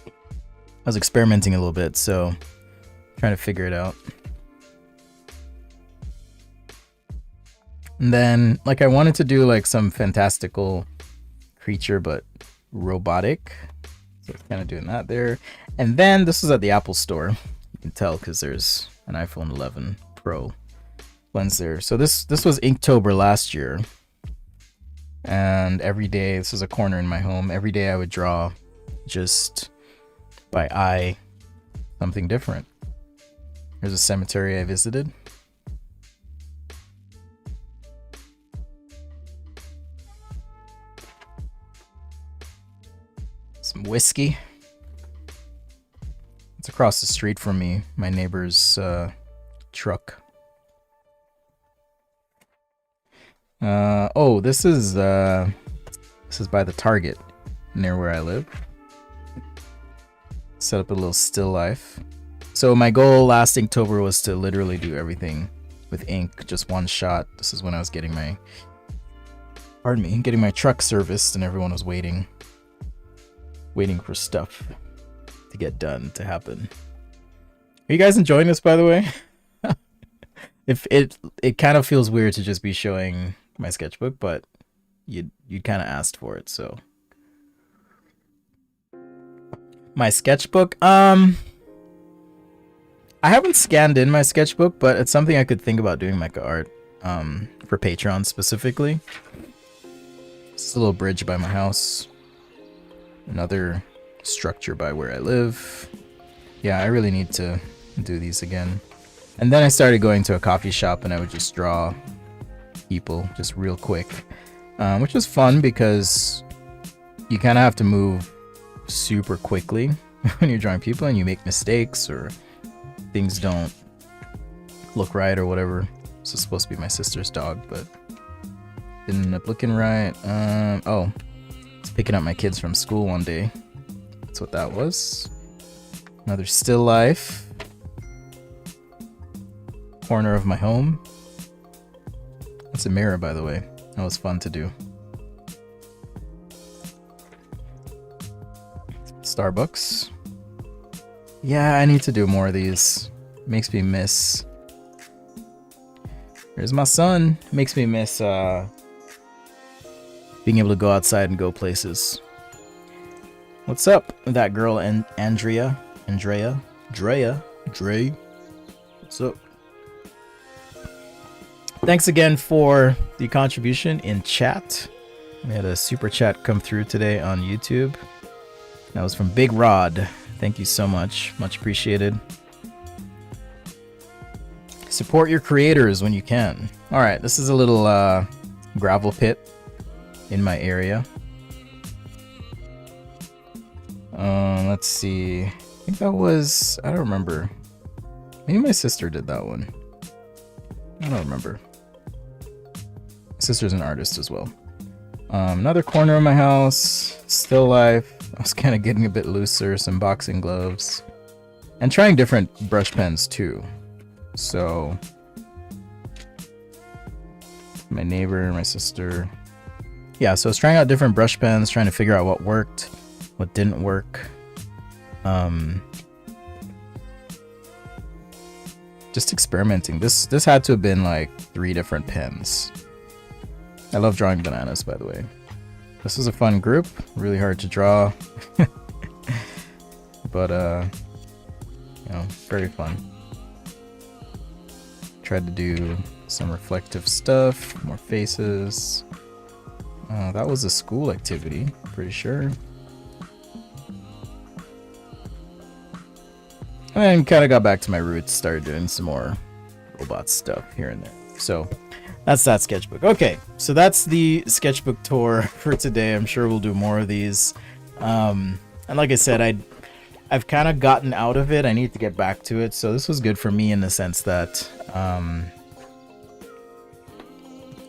I was experimenting a little bit, so trying to figure it out. And then, like, I wanted to do like some fantastical creature, but robotic. So kind of doing that there. And then this was at the Apple Store. You can tell because there's an iPhone 11 Pro lens there. So this was Inktober last year. And every day, this is a corner in my home. Every day I would draw just by eye something different. Here's a cemetery I visited. Some whiskey. It's across the street from me, my neighbor's truck. Oh, this is by the Target near where I live. Set up a little still life. So my goal last Inktober was to literally do everything with ink, just one shot. This is when I was getting my, getting my truck serviced, and everyone was waiting for stuff to get done, to happen. Are you guys enjoying this, by the way? If it kind of feels weird to just be showing my sketchbook, but you kind of asked for it, so. My sketchbook, I haven't scanned in my sketchbook, but it's something I could think about doing mecha art for Patreon specifically. This is a little bridge by my house. Another structure by where I live. Yeah, I really need to do these again. And then I started going to a coffee shop and I would just draw people just real quick, which was fun because you kind of have to move super quickly when you're drawing people, and you make mistakes or things don't look right or whatever. This is supposed to be my sister's dog, but didn't end up looking right. Oh, it's picking up my kids from school one day. That's what that was. Another still life. Corner of my home. That's a mirror, by the way. That was fun to do. Starbucks. Yeah, I need to do more of these. Makes me miss. Here's my son. Makes me miss being able to go outside and go places. What's up, that girl and Andrea? Dre. What's up? Thanks again for the contribution in chat. We had a super chat come through today on YouTube. That was from Big Rod. Thank you so much. Much appreciated. Support your creators when you can. Alright, this is a little gravel pit in my area. Let's see. I think that was... I don't remember. Maybe my sister did that one. I don't remember. My sister's an artist as well. Another corner of my house. Still life. I was kind of getting a bit looser. Some boxing gloves. And trying different brush pens too. So... my neighbor, my sister. Yeah, so I was trying out different brush pens, trying to figure out what worked, what didn't work. Just experimenting. This had to have been like 3 different pens. I love drawing bananas, by the way. This was a fun group, really hard to draw. But you know, very fun. Tried to do some reflective stuff, more faces. That was a school activity, pretty sure. And then kind of got back to my roots, started doing some more robot stuff here and there. So that's that sketchbook. Okay, so that's the sketchbook tour for today. I'm sure we'll do more of these. And like I said, I've kind of gotten out of it. I need to get back to it. So this was good for me in the sense that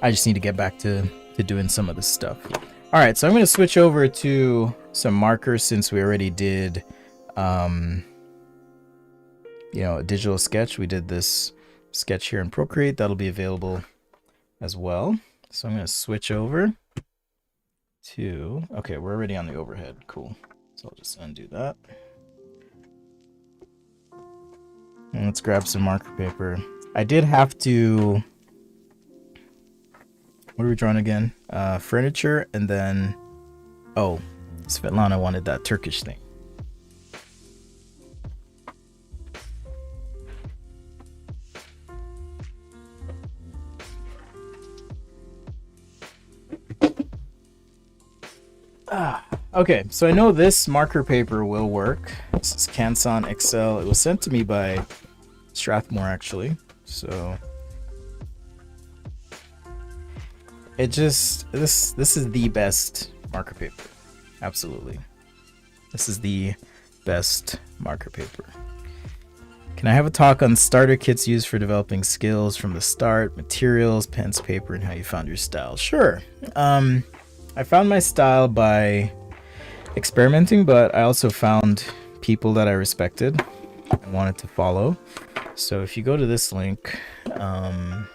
I just need to get back to doing some of this stuff. All right, so I'm going to switch over to some markers since we already did a digital sketch. We did this sketch here in Procreate. That'll be available as well. So I'm going to switch over to, okay, we're already on the overhead. Cool. So I'll just undo that. And let's grab some marker paper. I did have to, what are we drawing again? Furniture, and then, oh, Svetlana wanted that Turkish thing. Okay, so I know this marker paper will work. This is Canson XL. It was sent to me by Strathmore, actually. So it just, this is the best marker paper. Absolutely. This is the best marker paper. Can I have a talk on starter kits used for developing skills from the start, materials, pens, paper, and how you found your style? Sure. I found my style by experimenting, but I also found people that I respected and wanted to follow. So if you go to this link, let's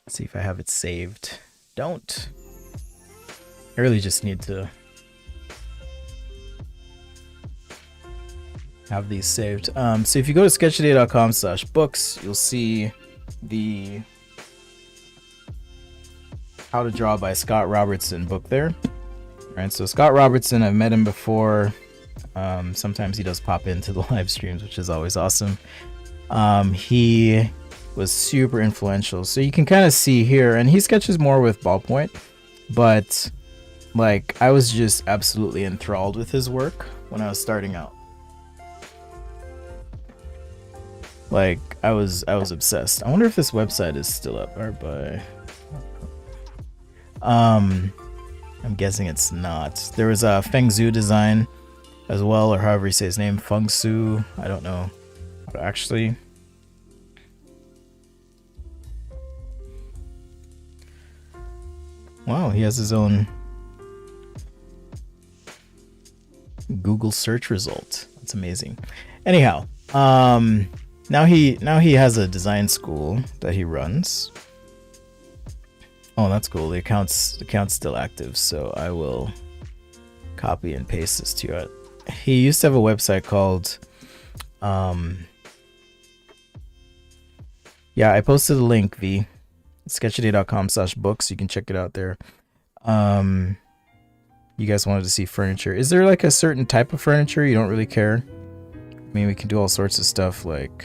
see if I have it saved. Don't. I really just need to have these saved. So if you go to sketchtoday.com/books, you'll see the How to Draw by Scott Robertson book there. Right, so Scott Robertson, I've met him before. Sometimes he does pop into the live streams, which is always awesome. He was super influential. So you can kind of see here, and he sketches more with ballpoint, but like I was just absolutely enthralled with his work when I was starting out. Like I was obsessed. I wonder if this website is still up. Art by I'm guessing it's not. There was a Feng Zhu design as well, or however you say his name, Feng Su. I don't know. But actually, wow, he has his own Google search result. That's amazing. Anyhow, now he has a design school that he runs. Oh, that's cool. The account's still active, so I will copy and paste this to you. He used to have a website called yeah, I posted a link, V. sketchtoday.com/books. You can check it out there. You guys wanted to see furniture. Is there like a certain type of furniture you don't really care? I mean, we can do all sorts of stuff, like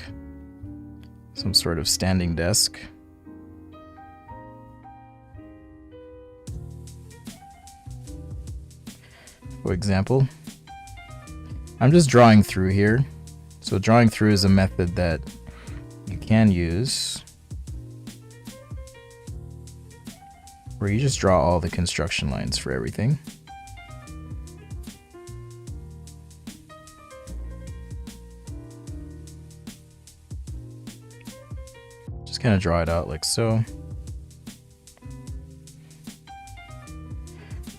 some sort of standing desk. For example, I'm just drawing through here. So drawing through is a method that you can use where you just draw all the construction lines for everything. Just kind of draw it out like so.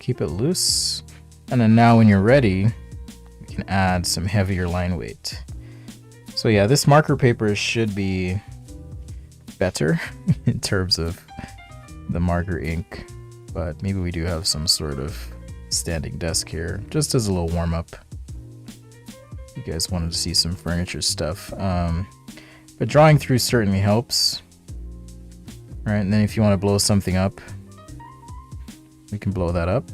Keep it loose. And then now when you're ready, you can add some heavier line weight. So yeah, this marker paper should be better in terms of the marker ink, but maybe we do have some sort of standing desk here, just as a little warm up. You guys wanted to see some furniture stuff. But drawing through certainly helps. Right, and then if you want to blow something up, we can blow that up.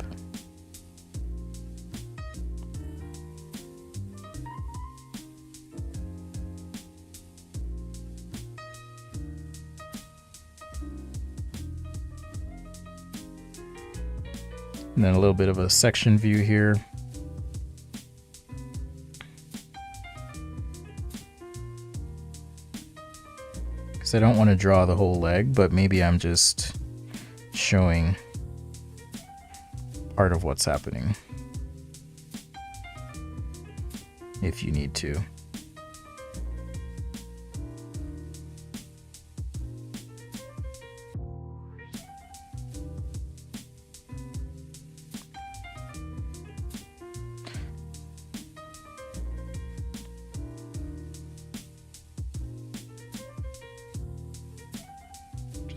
And then a little bit of a section view here. Because I don't want to draw the whole leg, but maybe I'm just showing part of what's happening if you need to.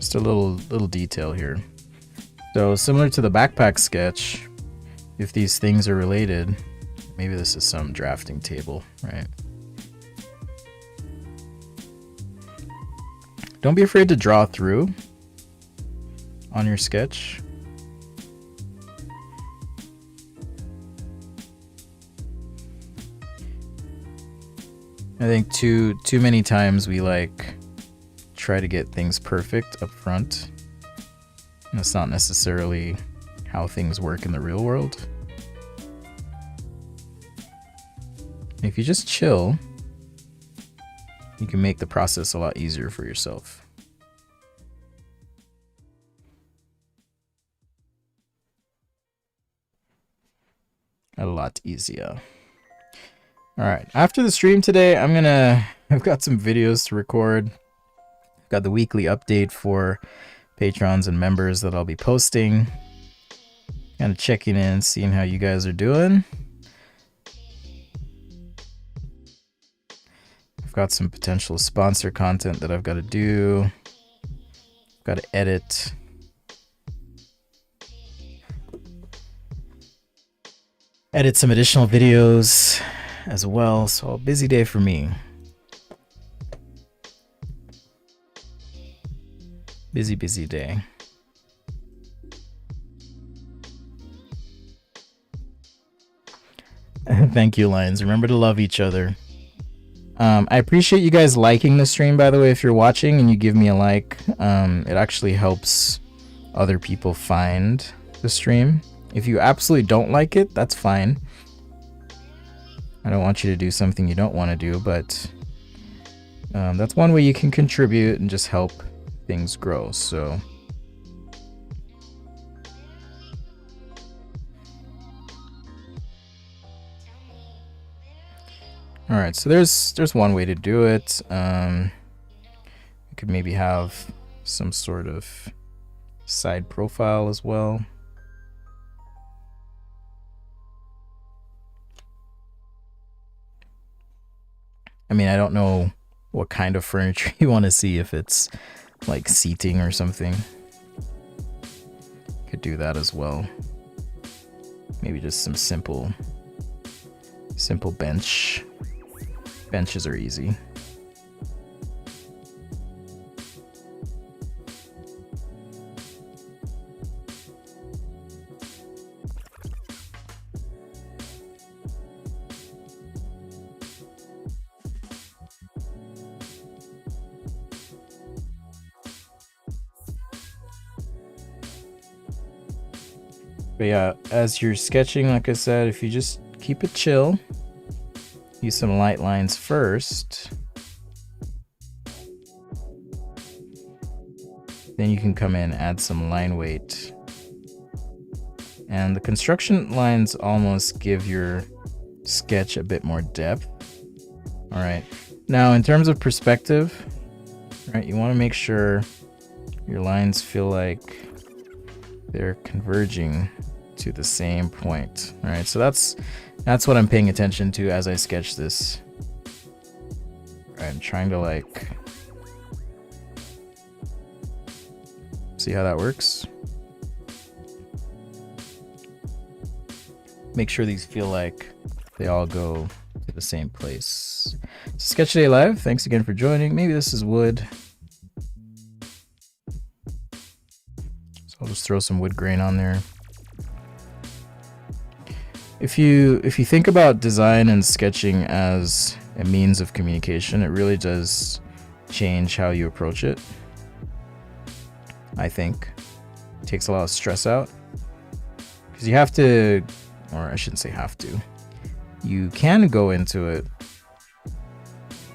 Just a little detail here. So similar to the backpack sketch, if these things are related, maybe this is some drafting table, right? Don't be afraid to draw through on your sketch. I think too many times we like try to get things perfect up front. And that's not necessarily how things work in the real world. If you just chill, you can make the process a lot easier for yourself. A lot easier. All right, after the stream today, I've got some videos to record. I've got the weekly update for patrons and members that I'll be posting. Kind of checking in, seeing how you guys are doing. I've got some potential sponsor content that I've got to do. I've got to edit. Edit some additional videos as well, so a busy day for me. Busy day. Thank you, Lions. Remember to love each other. I appreciate you guys liking the stream, by the way. If you're watching and you give me a like, it actually helps other people find the stream. If you absolutely don't like it, that's fine. I don't want you to do something you don't want to do, but that's one way you can contribute and just help things grow. So all right, so there's one way to do it. You could maybe have some sort of side profile as well. I mean, I don't know what kind of furniture you want to see, if it's like seating or something. Could do that as well. Maybe just some simple bench. Benches are easy. But yeah, as you're sketching, like I said, if you just keep it chill, use some light lines first, then you can come in, add some line weight. And the construction lines almost give your sketch a bit more depth. All right, now in terms of perspective, right, you want to make sure your lines feel like they're converging to the same point. All right, so that's what I'm paying attention to as I sketch this. All right, I'm trying to like see how that works. Make sure these feel like they all go to the same place. Sketch Day Live, thanks again for joining. Maybe this is wood. So I'll just throw some wood grain on there. If you think about design and sketching as a means of communication, it really does change how you approach it. I think it takes a lot of stress out, because you have to, or I shouldn't say have to, you can go into it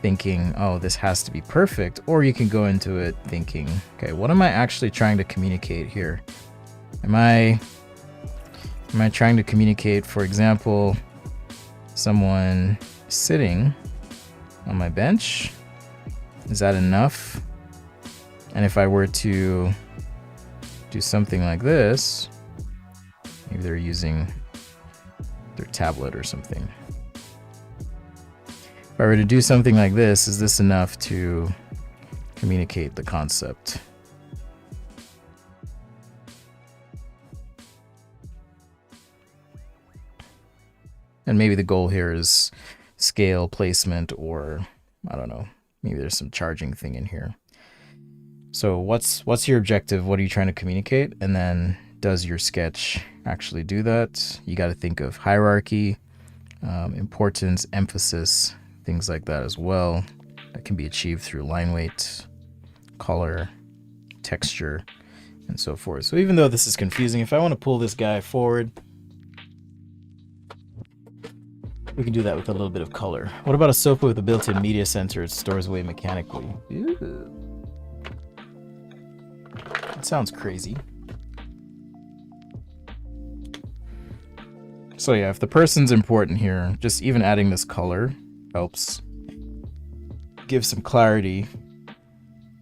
thinking, oh, this has to be perfect, or you can go into it thinking, okay, what am I actually trying to communicate here? Am I trying to communicate, for example, someone sitting on my bench? Is that enough? And if I were to do something like this, maybe they're using their tablet or something. If I were to do something like this, is this enough to communicate the concept? And maybe the goal here is scale, placement, or I don't know, maybe there's some charging thing in here. So what's your objective? What are you trying to communicate? And then does your sketch actually do that? You got to think of hierarchy, importance, emphasis, things like that as well. That can be achieved through line weight, color, texture, and so forth. So even though this is confusing, if I want to pull this guy forward, we can do that with a little bit of color. What about a sofa with a built-in media center? It stores away mechanically. Ew. It sounds crazy. So yeah, if the person's important here, just even adding this color helps give some clarity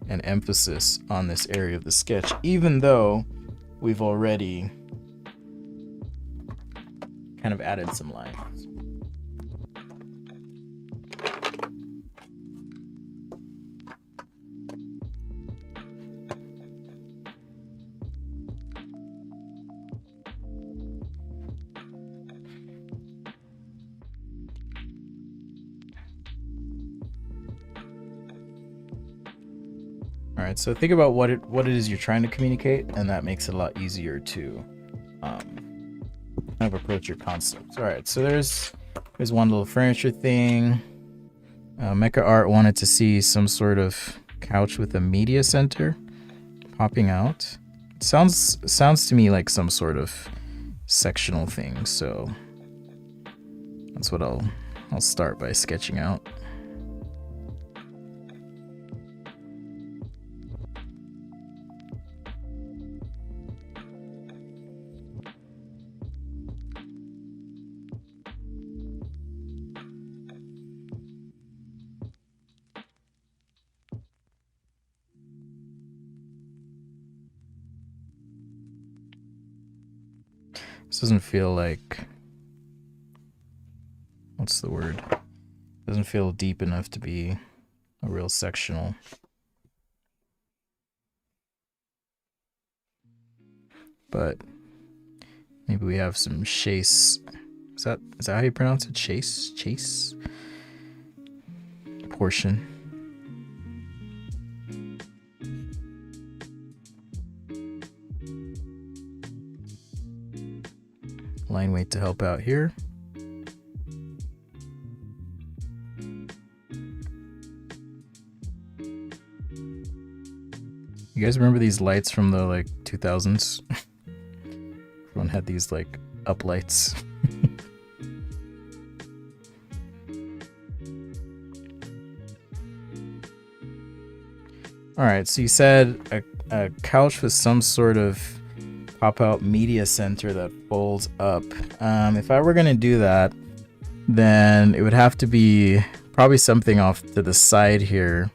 and emphasis on this area of the sketch, even though we've already kind of added some lines. All right, so think about what it is you're trying to communicate, and that makes it a lot easier to kind of approach your concepts. All right, so there's one little furniture thing. Mecha Art wanted to see some sort of couch with a media center popping out. It sounds to me like some sort of sectional thing, so that's what I'll start by sketching out. This doesn't feel like, what's the word? Doesn't feel deep enough to be a real sectional. But maybe we have some chase. Is that how you pronounce it? Chase portion. Line weight to help out here. You guys remember these lights from the like 2000s? Everyone had these like up lights. All right, so you said a couch with some sort of pop-out media center that folds up. If I were gonna do that, then it would have to be probably something off to the side here,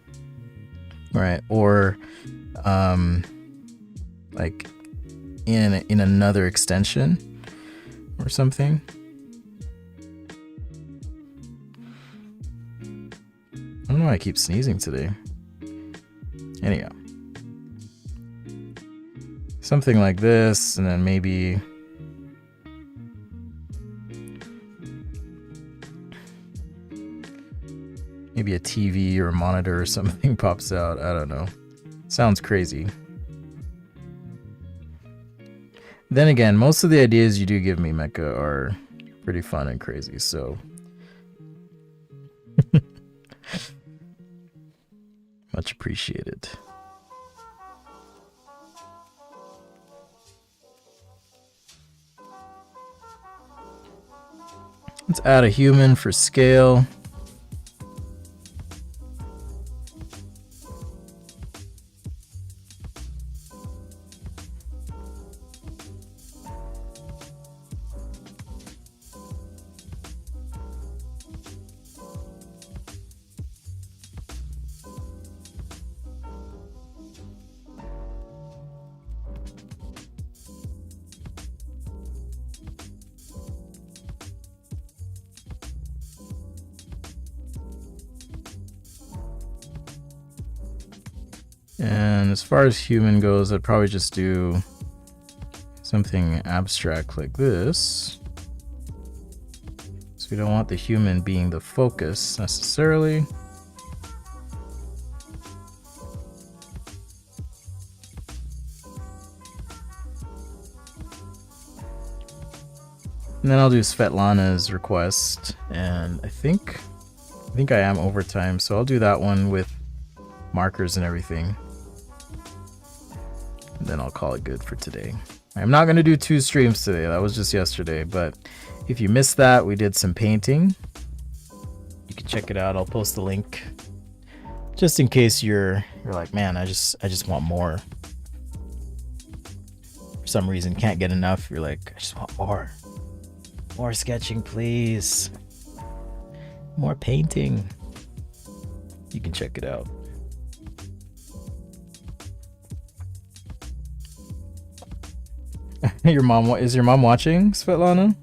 right? Or like in another extension or something. I don't know why I keep sneezing today. Anyhow. Something like this, and then maybe a TV or a monitor or something pops out. I don't know. Sounds crazy. Then again, most of the ideas you do give me, Mecha, are pretty fun and crazy, so much appreciated. Let's add a human for scale. And as far as human goes, I'd probably just do something abstract like this. So we don't want the human being the focus necessarily. And then I'll do Svetlana's request, and I think I am over time, so I'll do that one with markers and everything. And then I'll call it good for today. I'm not going to do 2 streams today, that was just yesterday, but if you missed that, we did some painting. You can check it out, I'll post the link. Just in case you're like, man, I just want more. For some reason, can't get enough, you're like, I just want more. More sketching, please. More painting. You can check it out. Is your mom watching, Svetlana?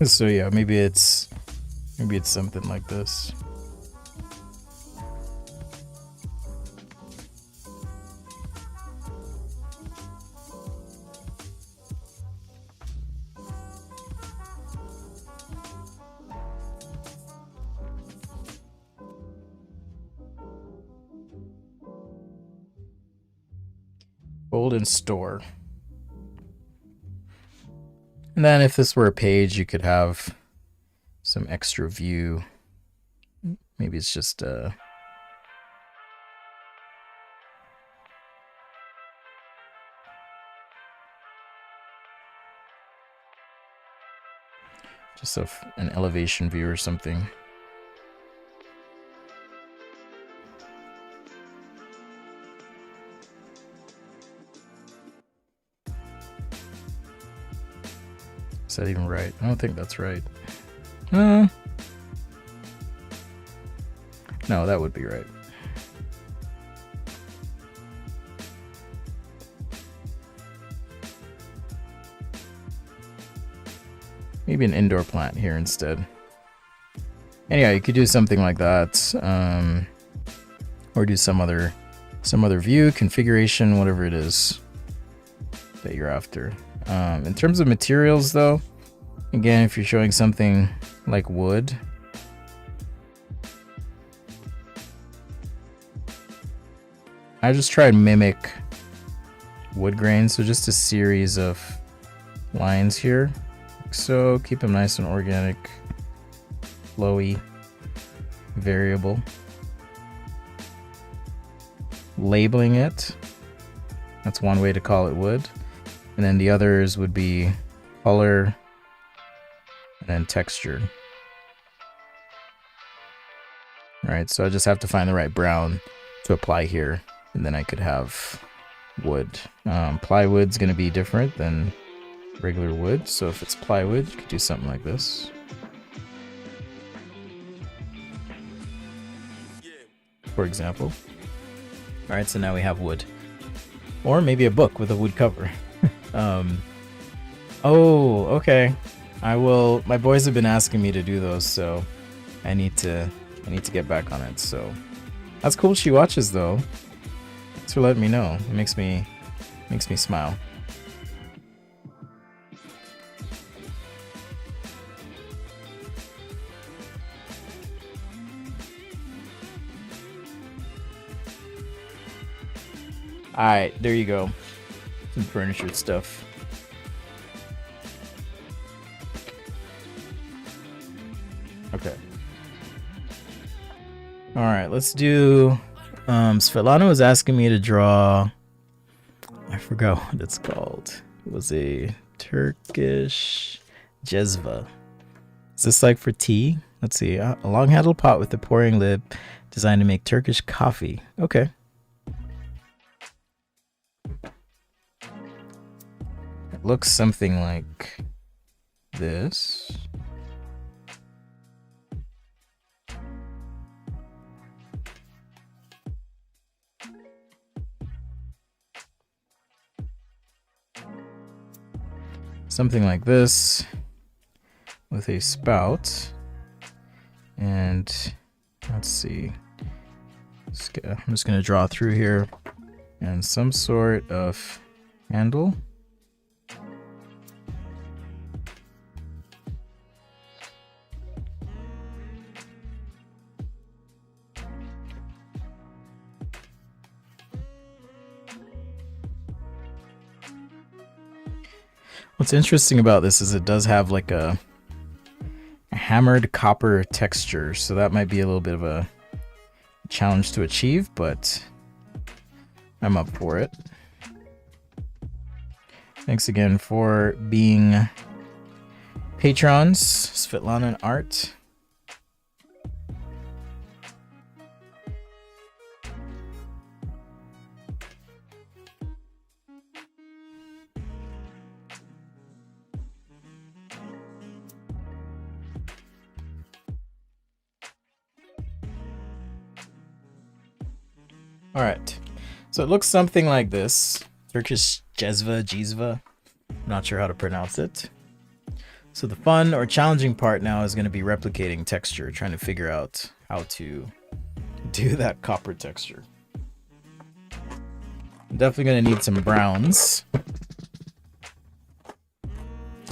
So yeah, maybe it's something like this. Fold and store. And then if this were a page, you could have some extra view. Maybe it's just a an elevation view or something. Is that even right? I don't think that's right. No, that would be right. Maybe an indoor plant here instead. Anyhow, you could do something like that, or do some other view, configuration, whatever it is that you're after. In terms of materials, though, again, if you're showing something like wood, I just try and mimic wood grain, so just a series of lines here. So keep them nice and organic, flowy, variable. Labeling it, that's one way to call it wood. And then the others would be color and then texture. Alright, so I just have to find the right brown to apply here, and then I could have wood. Plywood's going to be different than regular wood, so if it's plywood, you could do something like this. For example. Alright, so now we have wood. Or maybe a book with a wood cover. Oh, okay. I will. My boys have been asking me to do those, so I need to get back on it. So that's cool. She watches though. Thanks for letting me know. It makes me smile. All right, there you go. Some furniture stuff. Okay. All right, let's do. Svetlana was asking me to draw. I forgot what it's called. It was a Turkish jezva. Is this like for tea? Let's see. A long-handled pot with a pouring lid, designed to make Turkish coffee. Okay. It looks something like this. Something like this. with a spout. And let's see. I'm just going to draw through here and some sort of handle. What's interesting about this is it does have like a hammered copper texture, so that might be a little bit of a challenge to achieve, but I'm up for it. Thanks again for being patrons, Svetlana and Art. All right, so it looks something like this. Turkish jezva. I'm not sure how to pronounce it. So the fun or challenging part now is going to be replicating texture, trying to figure out how to do that copper texture. I'm definitely going to need some browns.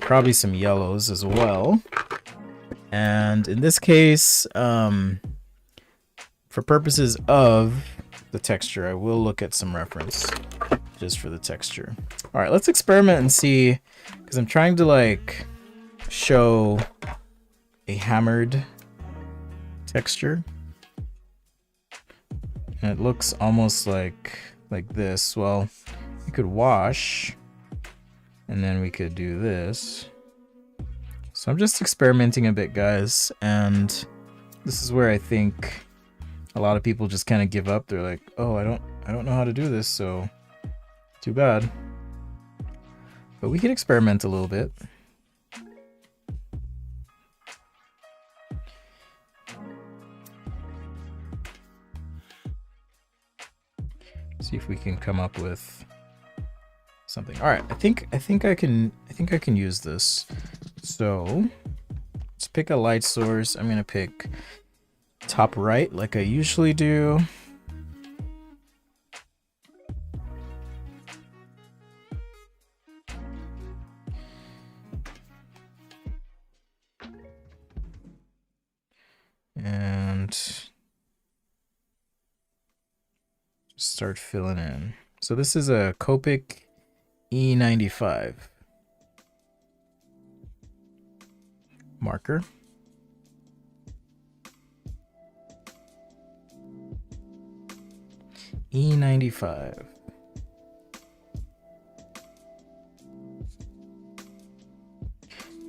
Probably some yellows as well. And in this case, for purposes of the texture, I will look at some reference just for the texture. All right, let's experiment and see, because I'm trying to like show a hammered texture, and it looks almost like this. Well, you could wash, and then we could do this. So I'm just experimenting a bit, guys, and this is where I think a lot of people just kind of give up. They're like, oh, I don't know how to do this, so too bad. But we can experiment a little bit. See if we can come up with something. All right, I think I can use this. So let's pick a light source. I'm gonna pick top right like I usually do. And just start filling in. So this is a Copic E95 marker. E95.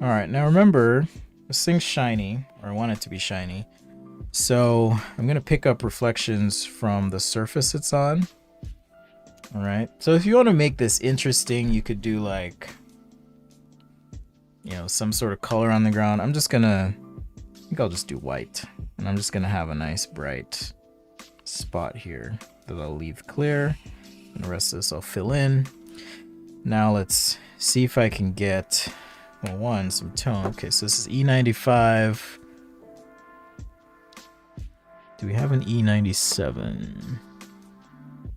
All right, now remember, this thing's shiny, or I want it to be shiny. So I'm gonna pick up reflections from the surface it's on. All right, so if you want to make this interesting, you could do like, you know, some sort of color on the ground. I think I'll just do white, and I'm just gonna have a nice bright spot here that I'll leave clear, and the rest of this I'll fill in. Now let's see if I can get, well, some tone. Okay, so this is E95. Do we have an E97?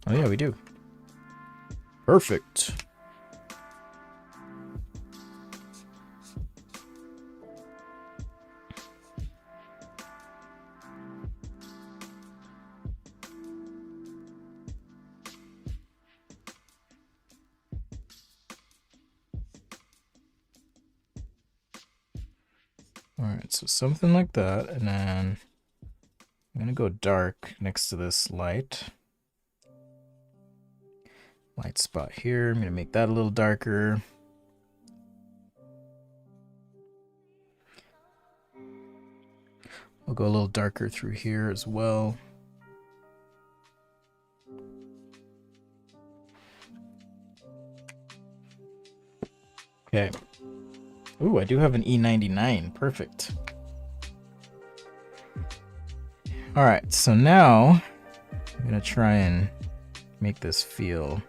Oh yeah, we do. Perfect. All right, so something like that, and then I'm gonna go dark next to this light spot here. I'm gonna make that a little darker. We'll go a little darker through here as well. Okay. Ooh, I do have an E99. Perfect. All right, so now I'm gonna try and make this feel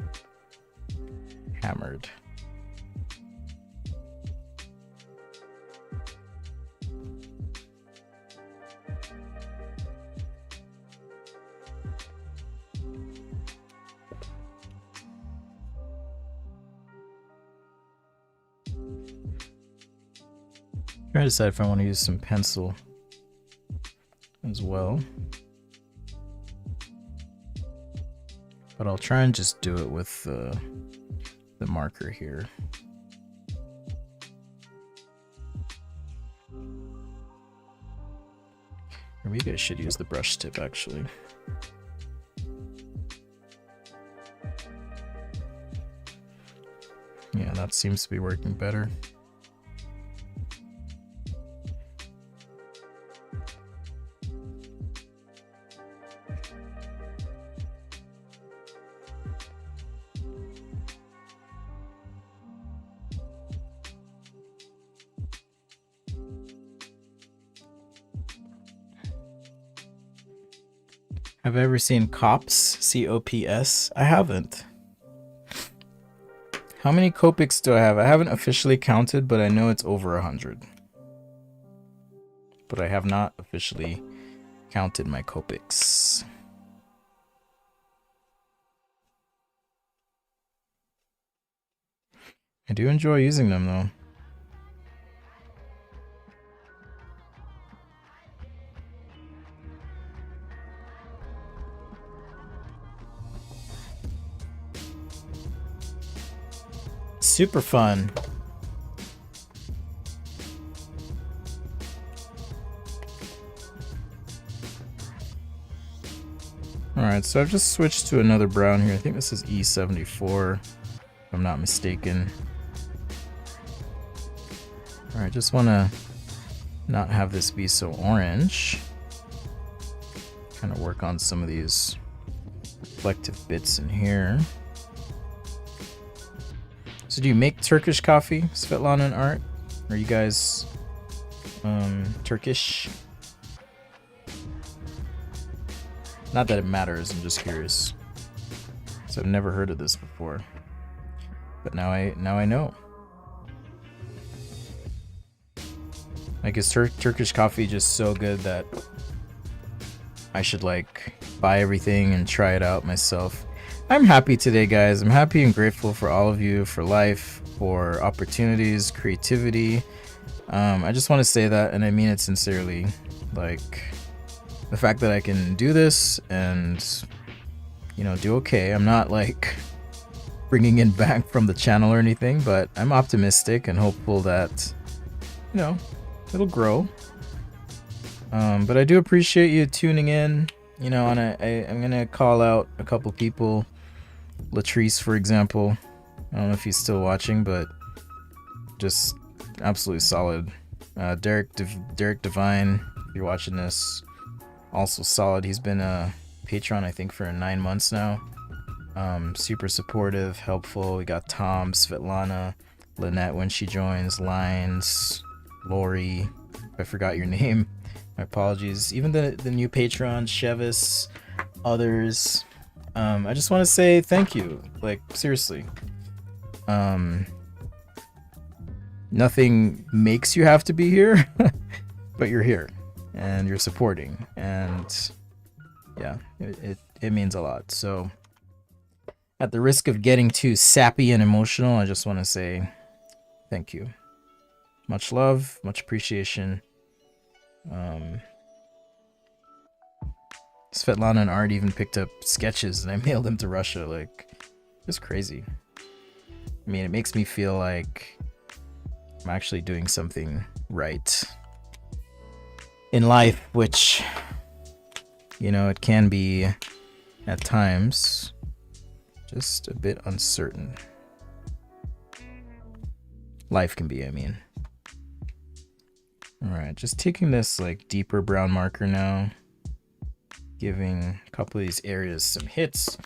hammered. trying to decide if I want to use some pencil as well. But I'll try and just do it with the marker here. Or maybe I should use the brush tip actually. Yeah, that seems to be working better. Have I ever seen Cops? C-O-P-S? I haven't. How many Copics do I have? I haven't officially counted, but I know it's over 100. But I have not officially counted my Copics. I do enjoy using them though. Super fun. Alright, so I've just switched to another brown here. I think this is E74, if I'm not mistaken. Alright, just want to not have this be so orange. Kind of work on some of these reflective bits in here. So do you make Turkish coffee, Svetlana and Art? Are you guys Turkish? Not that it matters, I'm just curious. So I've never heard of this before. But now I know. Like, is Turkish coffee just so good that I should like buy everything and try it out myself? I'm happy today, guys. I'm happy and grateful for all of you, for life, for opportunities, creativity. I just want to say that, and I mean it sincerely. Like, the fact that I can do this and, you know, do okay. I'm not like bringing in back from the channel or anything, but I'm optimistic and hopeful that, you know, it'll grow. But I do appreciate you tuning in. You know, and I'm gonna call out a couple people. Latrice, for example. I don't know if he's still watching, but just absolutely solid. Derek Devine, if you're watching this, also solid. He's been a patron, I think, for 9 months now. Super supportive, helpful. We got Tom, Svetlana, Lynette when she joins, Lines, Lori. If I forgot your name, my apologies. Even the new patrons, Chevis, others. I just want to say thank you. Like, seriously. Nothing makes you have to be here, but you're here and you're supporting, and yeah, it means a lot. So at the risk of getting too sappy and emotional, I just want to say thank you. Much love, much appreciation. Svetlana and Art even picked up sketches and I mailed them to Russia. Like, it's crazy. I mean, it makes me feel like I'm actually doing something right in life, which, you know, it can be at times just a bit uncertain. Life can be, I mean. Alright, just taking this like deeper brown marker now, giving a couple of these areas some hits,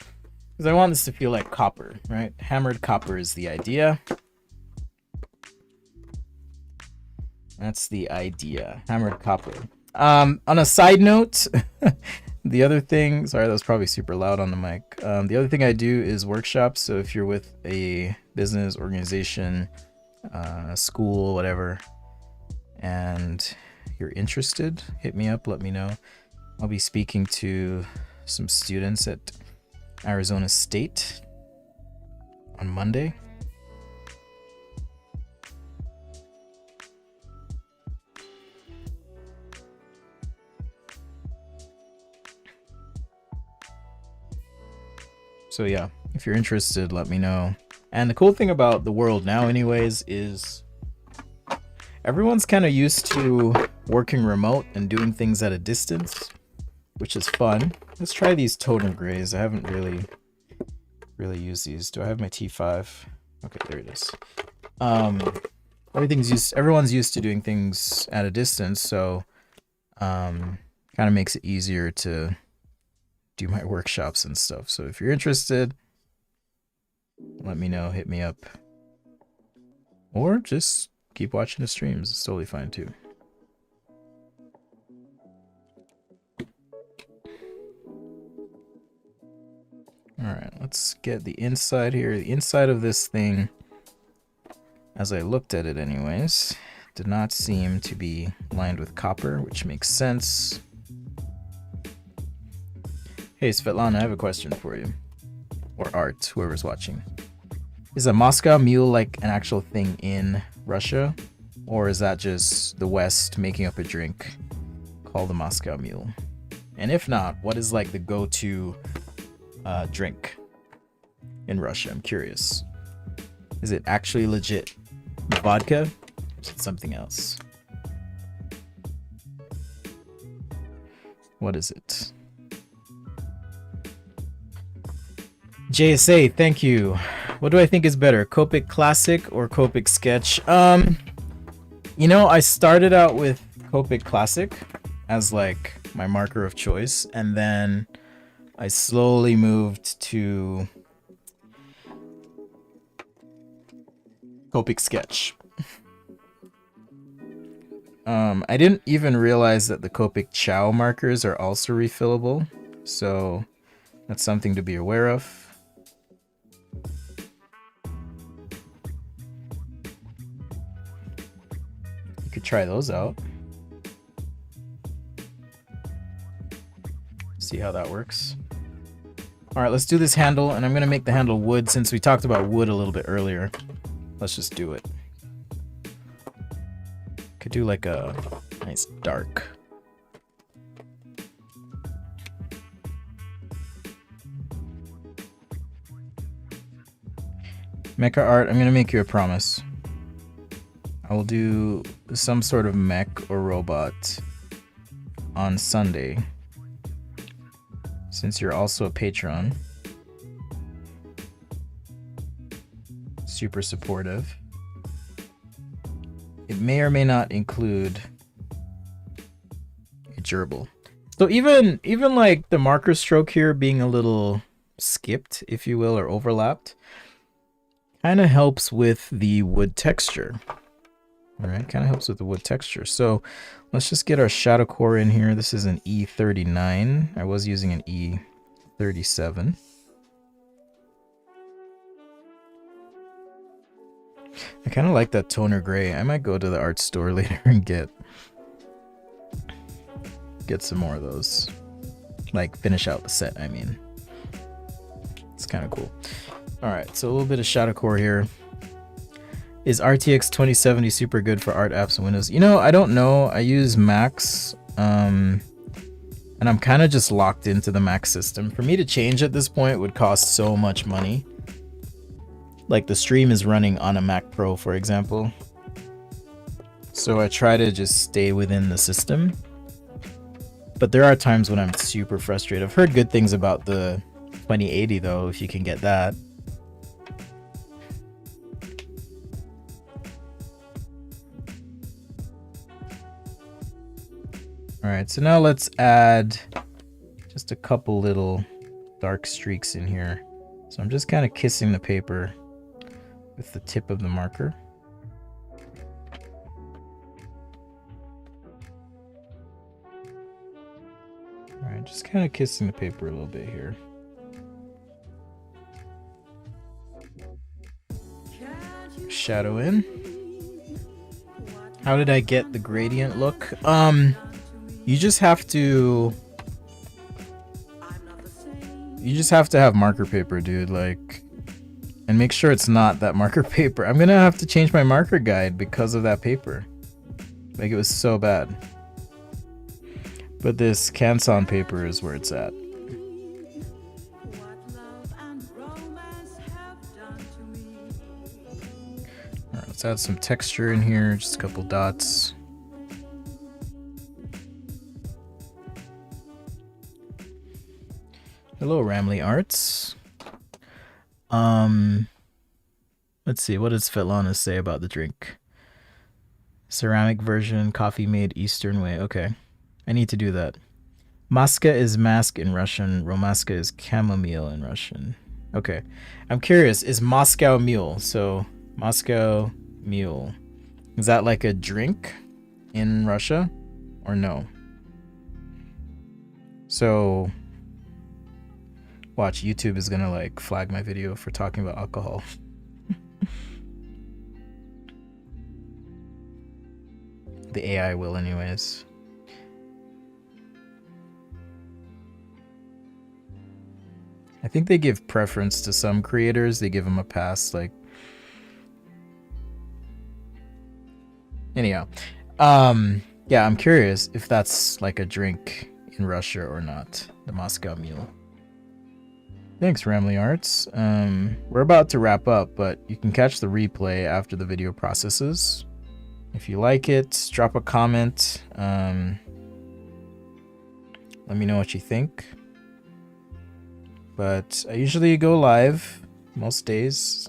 because I want this to feel like copper, right? Hammered copper is the idea. That's the idea. Hammered copper. On a side note, the other thing, sorry, that was probably super loud on the mic. The other thing I do is workshops. So if you're with a business, organization, school, whatever, and you're interested, hit me up, let me know. I'll be speaking to some students at Arizona State on Monday. So yeah, if you're interested, let me know. And the cool thing about the world now anyways is everyone's kind of used to working remote and doing things at a distance, which is fun. Let's try these toner grays. I haven't really used these. Do I have my T5? Okay, there it is. Everyone's used to doing things at a distance, so kind of makes it easier to do my workshops and stuff. So if you're interested, let me know, hit me up, or just keep watching the streams. It's totally fine too. All right, let's get the inside here. The inside of this thing, as I looked at it anyways, did not seem to be lined with copper, which makes sense. Hey Svetlana, I have a question for you. Or Art, whoever's watching. Is a Moscow Mule like an actual thing in Russia? Or is that just the West making up a drink called the Moscow Mule? And if not, what is like the go-to drink in Russia? I'm curious. Is it actually legit vodka? Or is it something else? What is it? JSA, thank you. What do I think is better, Copic Classic or Copic Sketch? You know, I started out with Copic Classic as like my marker of choice, and then I slowly moved to Copic Sketch. I didn't even realize that the Copic Chow markers are also refillable, so that's something to be aware of. You could try those out. See how that works. All right, let's do this handle, and I'm gonna make the handle wood since we talked about wood a little bit earlier. Let's just do it. Could do like a nice dark. Mecha art, I'm gonna make you a promise. I will do some sort of mech or robot on Sunday. Since you're also a patron. Super supportive. It may or may not include a gerbil. So even like the marker stroke here being a little skipped, if you will, or overlapped, kind of helps with the wood texture. All right, kind of helps with the wood texture. So let's just get our shadow core in here. This is an E39. I was using an E37. I kind of like that toner gray. I might go to the art store later and get some more of those. Like finish out the set, I mean. It's kind of cool. All right, so a little bit of shadow core here. Is RTX 2070 super good for art apps and Windows? You know, I don't know. I use Macs, and I'm kind of just locked into the Mac system. For me to change at this point would cost so much money. Like the stream is running on a Mac Pro, for example. So I try to just stay within the system. But there are times when I'm super frustrated. I've heard good things about the 2080 though, if you can get that. All right, so now let's add just a couple little dark streaks in here. So I'm just kind of kissing the paper with the tip of the marker. All right, just kind of kissing the paper a little bit here. Shadow in. How did I get the gradient look? You just have to have marker paper, dude, like, and make sure it's not that marker paper. I'm gonna have to change my marker guide because of that paper. Like, it was so bad. But this Canson paper is where it's at. Let's add some texture in here, just a couple dots. Hello, Ramley Arts. Let's see, what does Svetlana say about the drink? Ceramic version, coffee made Eastern way. Okay, I need to do that. Maska is mask in Russian. Romaska is chamomile in Russian. Okay, I'm curious, is Moscow Mule? So Moscow Mule, is that like a drink in Russia or no? So watch, YouTube is gonna like flag my video for talking about alcohol. The AI will anyways. I think they give preference to some creators. They give them a pass, like. Anyhow, yeah, I'm curious if that's like a drink in Russia or not. The Moscow Mule. Thanks, Ramley Arts. We're about to wrap up, but you can catch the replay after the video processes. If you like it, drop a comment. Let me know what you think. But I usually go live most days.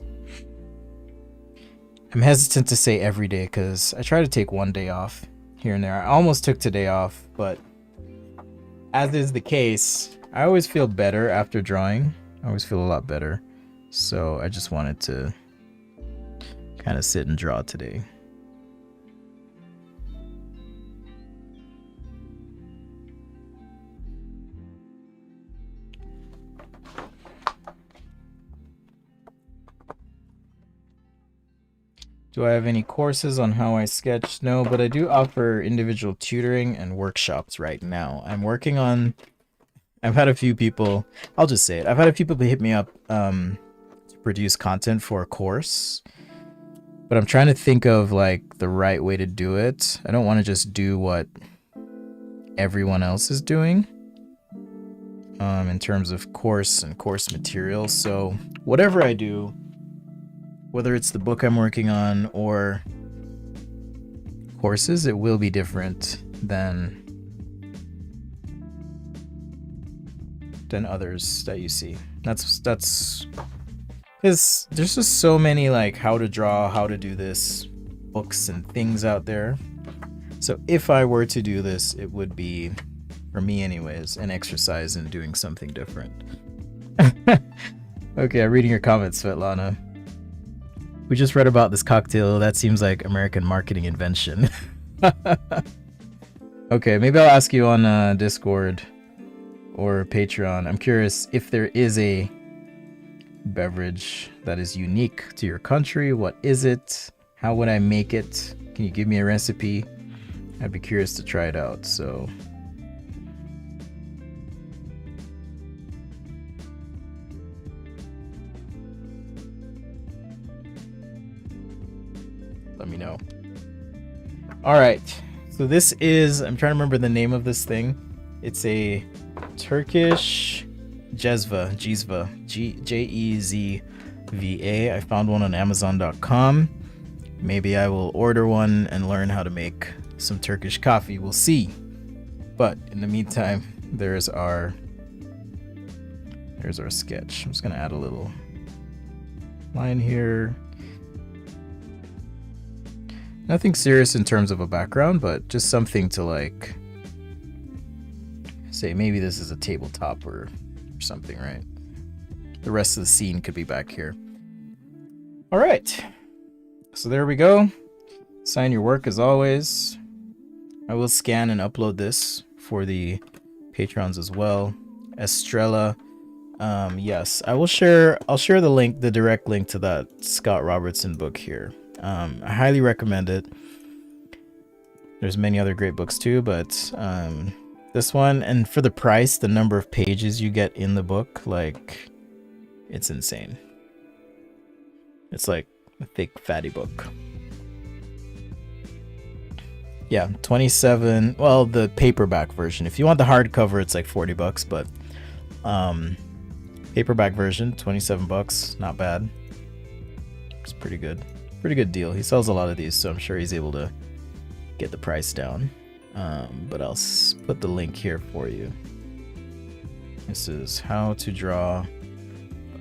I'm hesitant to say every day because I try to take one day off here and there. I almost took today off, but as is the case, I always feel better after drawing. I always feel a lot better. So I just wanted to kind of sit and draw today. Do I have any courses on how I sketch? No, but I do offer individual tutoring and workshops right now. I'm working on, I've had a few people, I'll just say it. I've had a few people hit me up to produce content for a course, but I'm trying to think of like the right way to do it. I don't want to just do what everyone else is doing in terms of course and course material. So whatever I do, whether it's the book I'm working on or courses, it will be different than others that you see. That's because there's just so many like how to draw, how to do this books and things out there. So if I were to do this, it would be, for me anyways, an exercise in doing something different. Okay, I'm reading your comments, Svetlana. We just read about this cocktail. That seems like American marketing invention. Okay, maybe I'll ask you on Discord or Patreon. I'm curious if there is a beverage that is unique to your country. What is it? How would I make it? Can you give me a recipe? I'd be curious to try it out. So let me know. All right, so this is, I'm trying to remember the name of this thing. It's a Turkish jezva, J-E-Z-V-A. I found one on Amazon.com. Maybe I will order one and learn how to make some Turkish coffee. We'll see. But in the meantime, there's our sketch. I'm just gonna add a little line here. Nothing serious in terms of a background, but just something to like say maybe this is a tabletop or something, right? The rest of the scene could be back here. All right, so there we go. Sign your work as always. I will scan and upload this for the patrons as well. Estrella, yes, I'll share the link, the direct link to that Scott Robertson book here. I highly recommend it. There's many other great books too, but this one, and for the price, the number of pages you get in the book, like, it's insane. It's like a thick fatty book. Yeah, 27, well, the paperback version. If you want the hardcover, it's like $40, but paperback version, $27, not bad. It's pretty good. pretty good deal. He sells a lot of these, so I'm sure he's able to get the price down. But I'll put the link here for you. This is How to Draw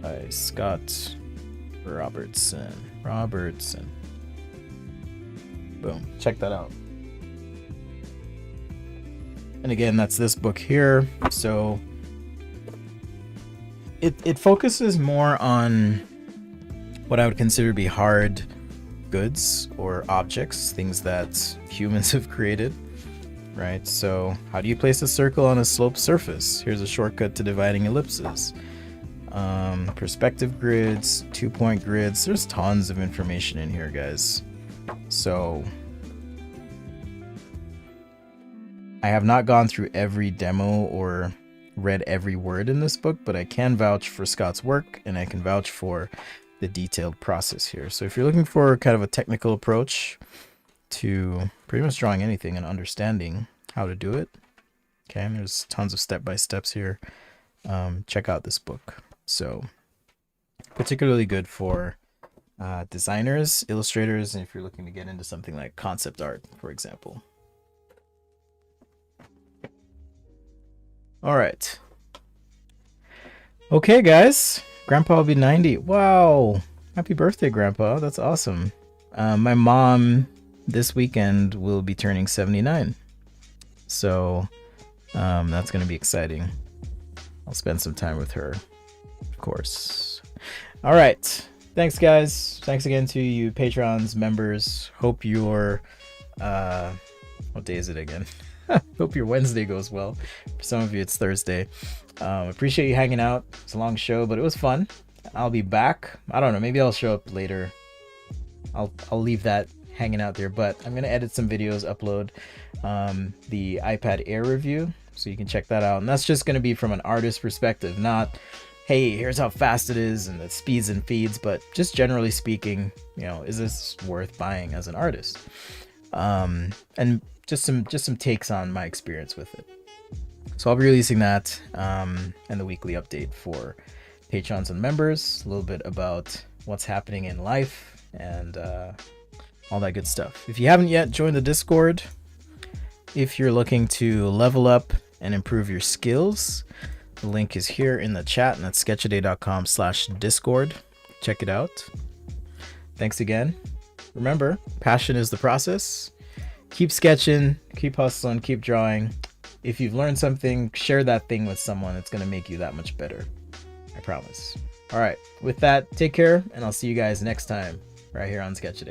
by Scott Robertson. Boom, check that out. And again, that's this book here. So it focuses more on what I would consider to be hard goods or objects, things that humans have created, right? So how do you place a circle on a sloped surface? Here's a shortcut to dividing ellipses. Perspective grids, 2-point grids. There's tons of information in here, guys. So I have not gone through every demo or read every word in this book, but I can vouch for Scott's work, and I can vouch for the detailed process here. So if you're looking for kind of a technical approach to pretty much drawing anything and understanding how to do it, okay, and there's tons of step-by-steps here, check out this book. So particularly good for designers, illustrators, and if you're looking to get into something like concept art, for example. All right. Okay, guys. Grandpa will be 90. Wow. Happy birthday, Grandpa. That's awesome. My mom this weekend will be turning 79. So that's going to be exciting. I'll spend some time with her, of course. All right. Thanks, guys. Thanks again to you patrons, members. Hope your... what day is it again? Hope your Wednesday goes well. For some of you, it's Thursday. Appreciate you hanging out. It's a long show, but it was fun. I'll be back. I don't know. Maybe I'll show up later. I'll leave that hanging out there, but I'm going to edit some videos, upload the iPad Air review, so you can check that out. And that's just going to be from an artist perspective, not, hey, here's how fast it is and the speeds and feeds, but just generally speaking, you know, is this worth buying as an artist? And just some takes on my experience with it. So I'll be releasing that and the weekly update for patrons and members, a little bit about what's happening in life and all that good stuff. If you haven't yet joined the Discord, if you're looking to level up and improve your skills, the link is here in the chat, and that's sketchaday.com/discord. Check it out. Thanks again. Remember, passion is the process. Keep sketching, keep hustling, keep drawing. If you've learned something, share that thing with someone. It's going to make you that much better. I promise. All right. With that, take care, and I'll see you guys next time right here on Sketchaday.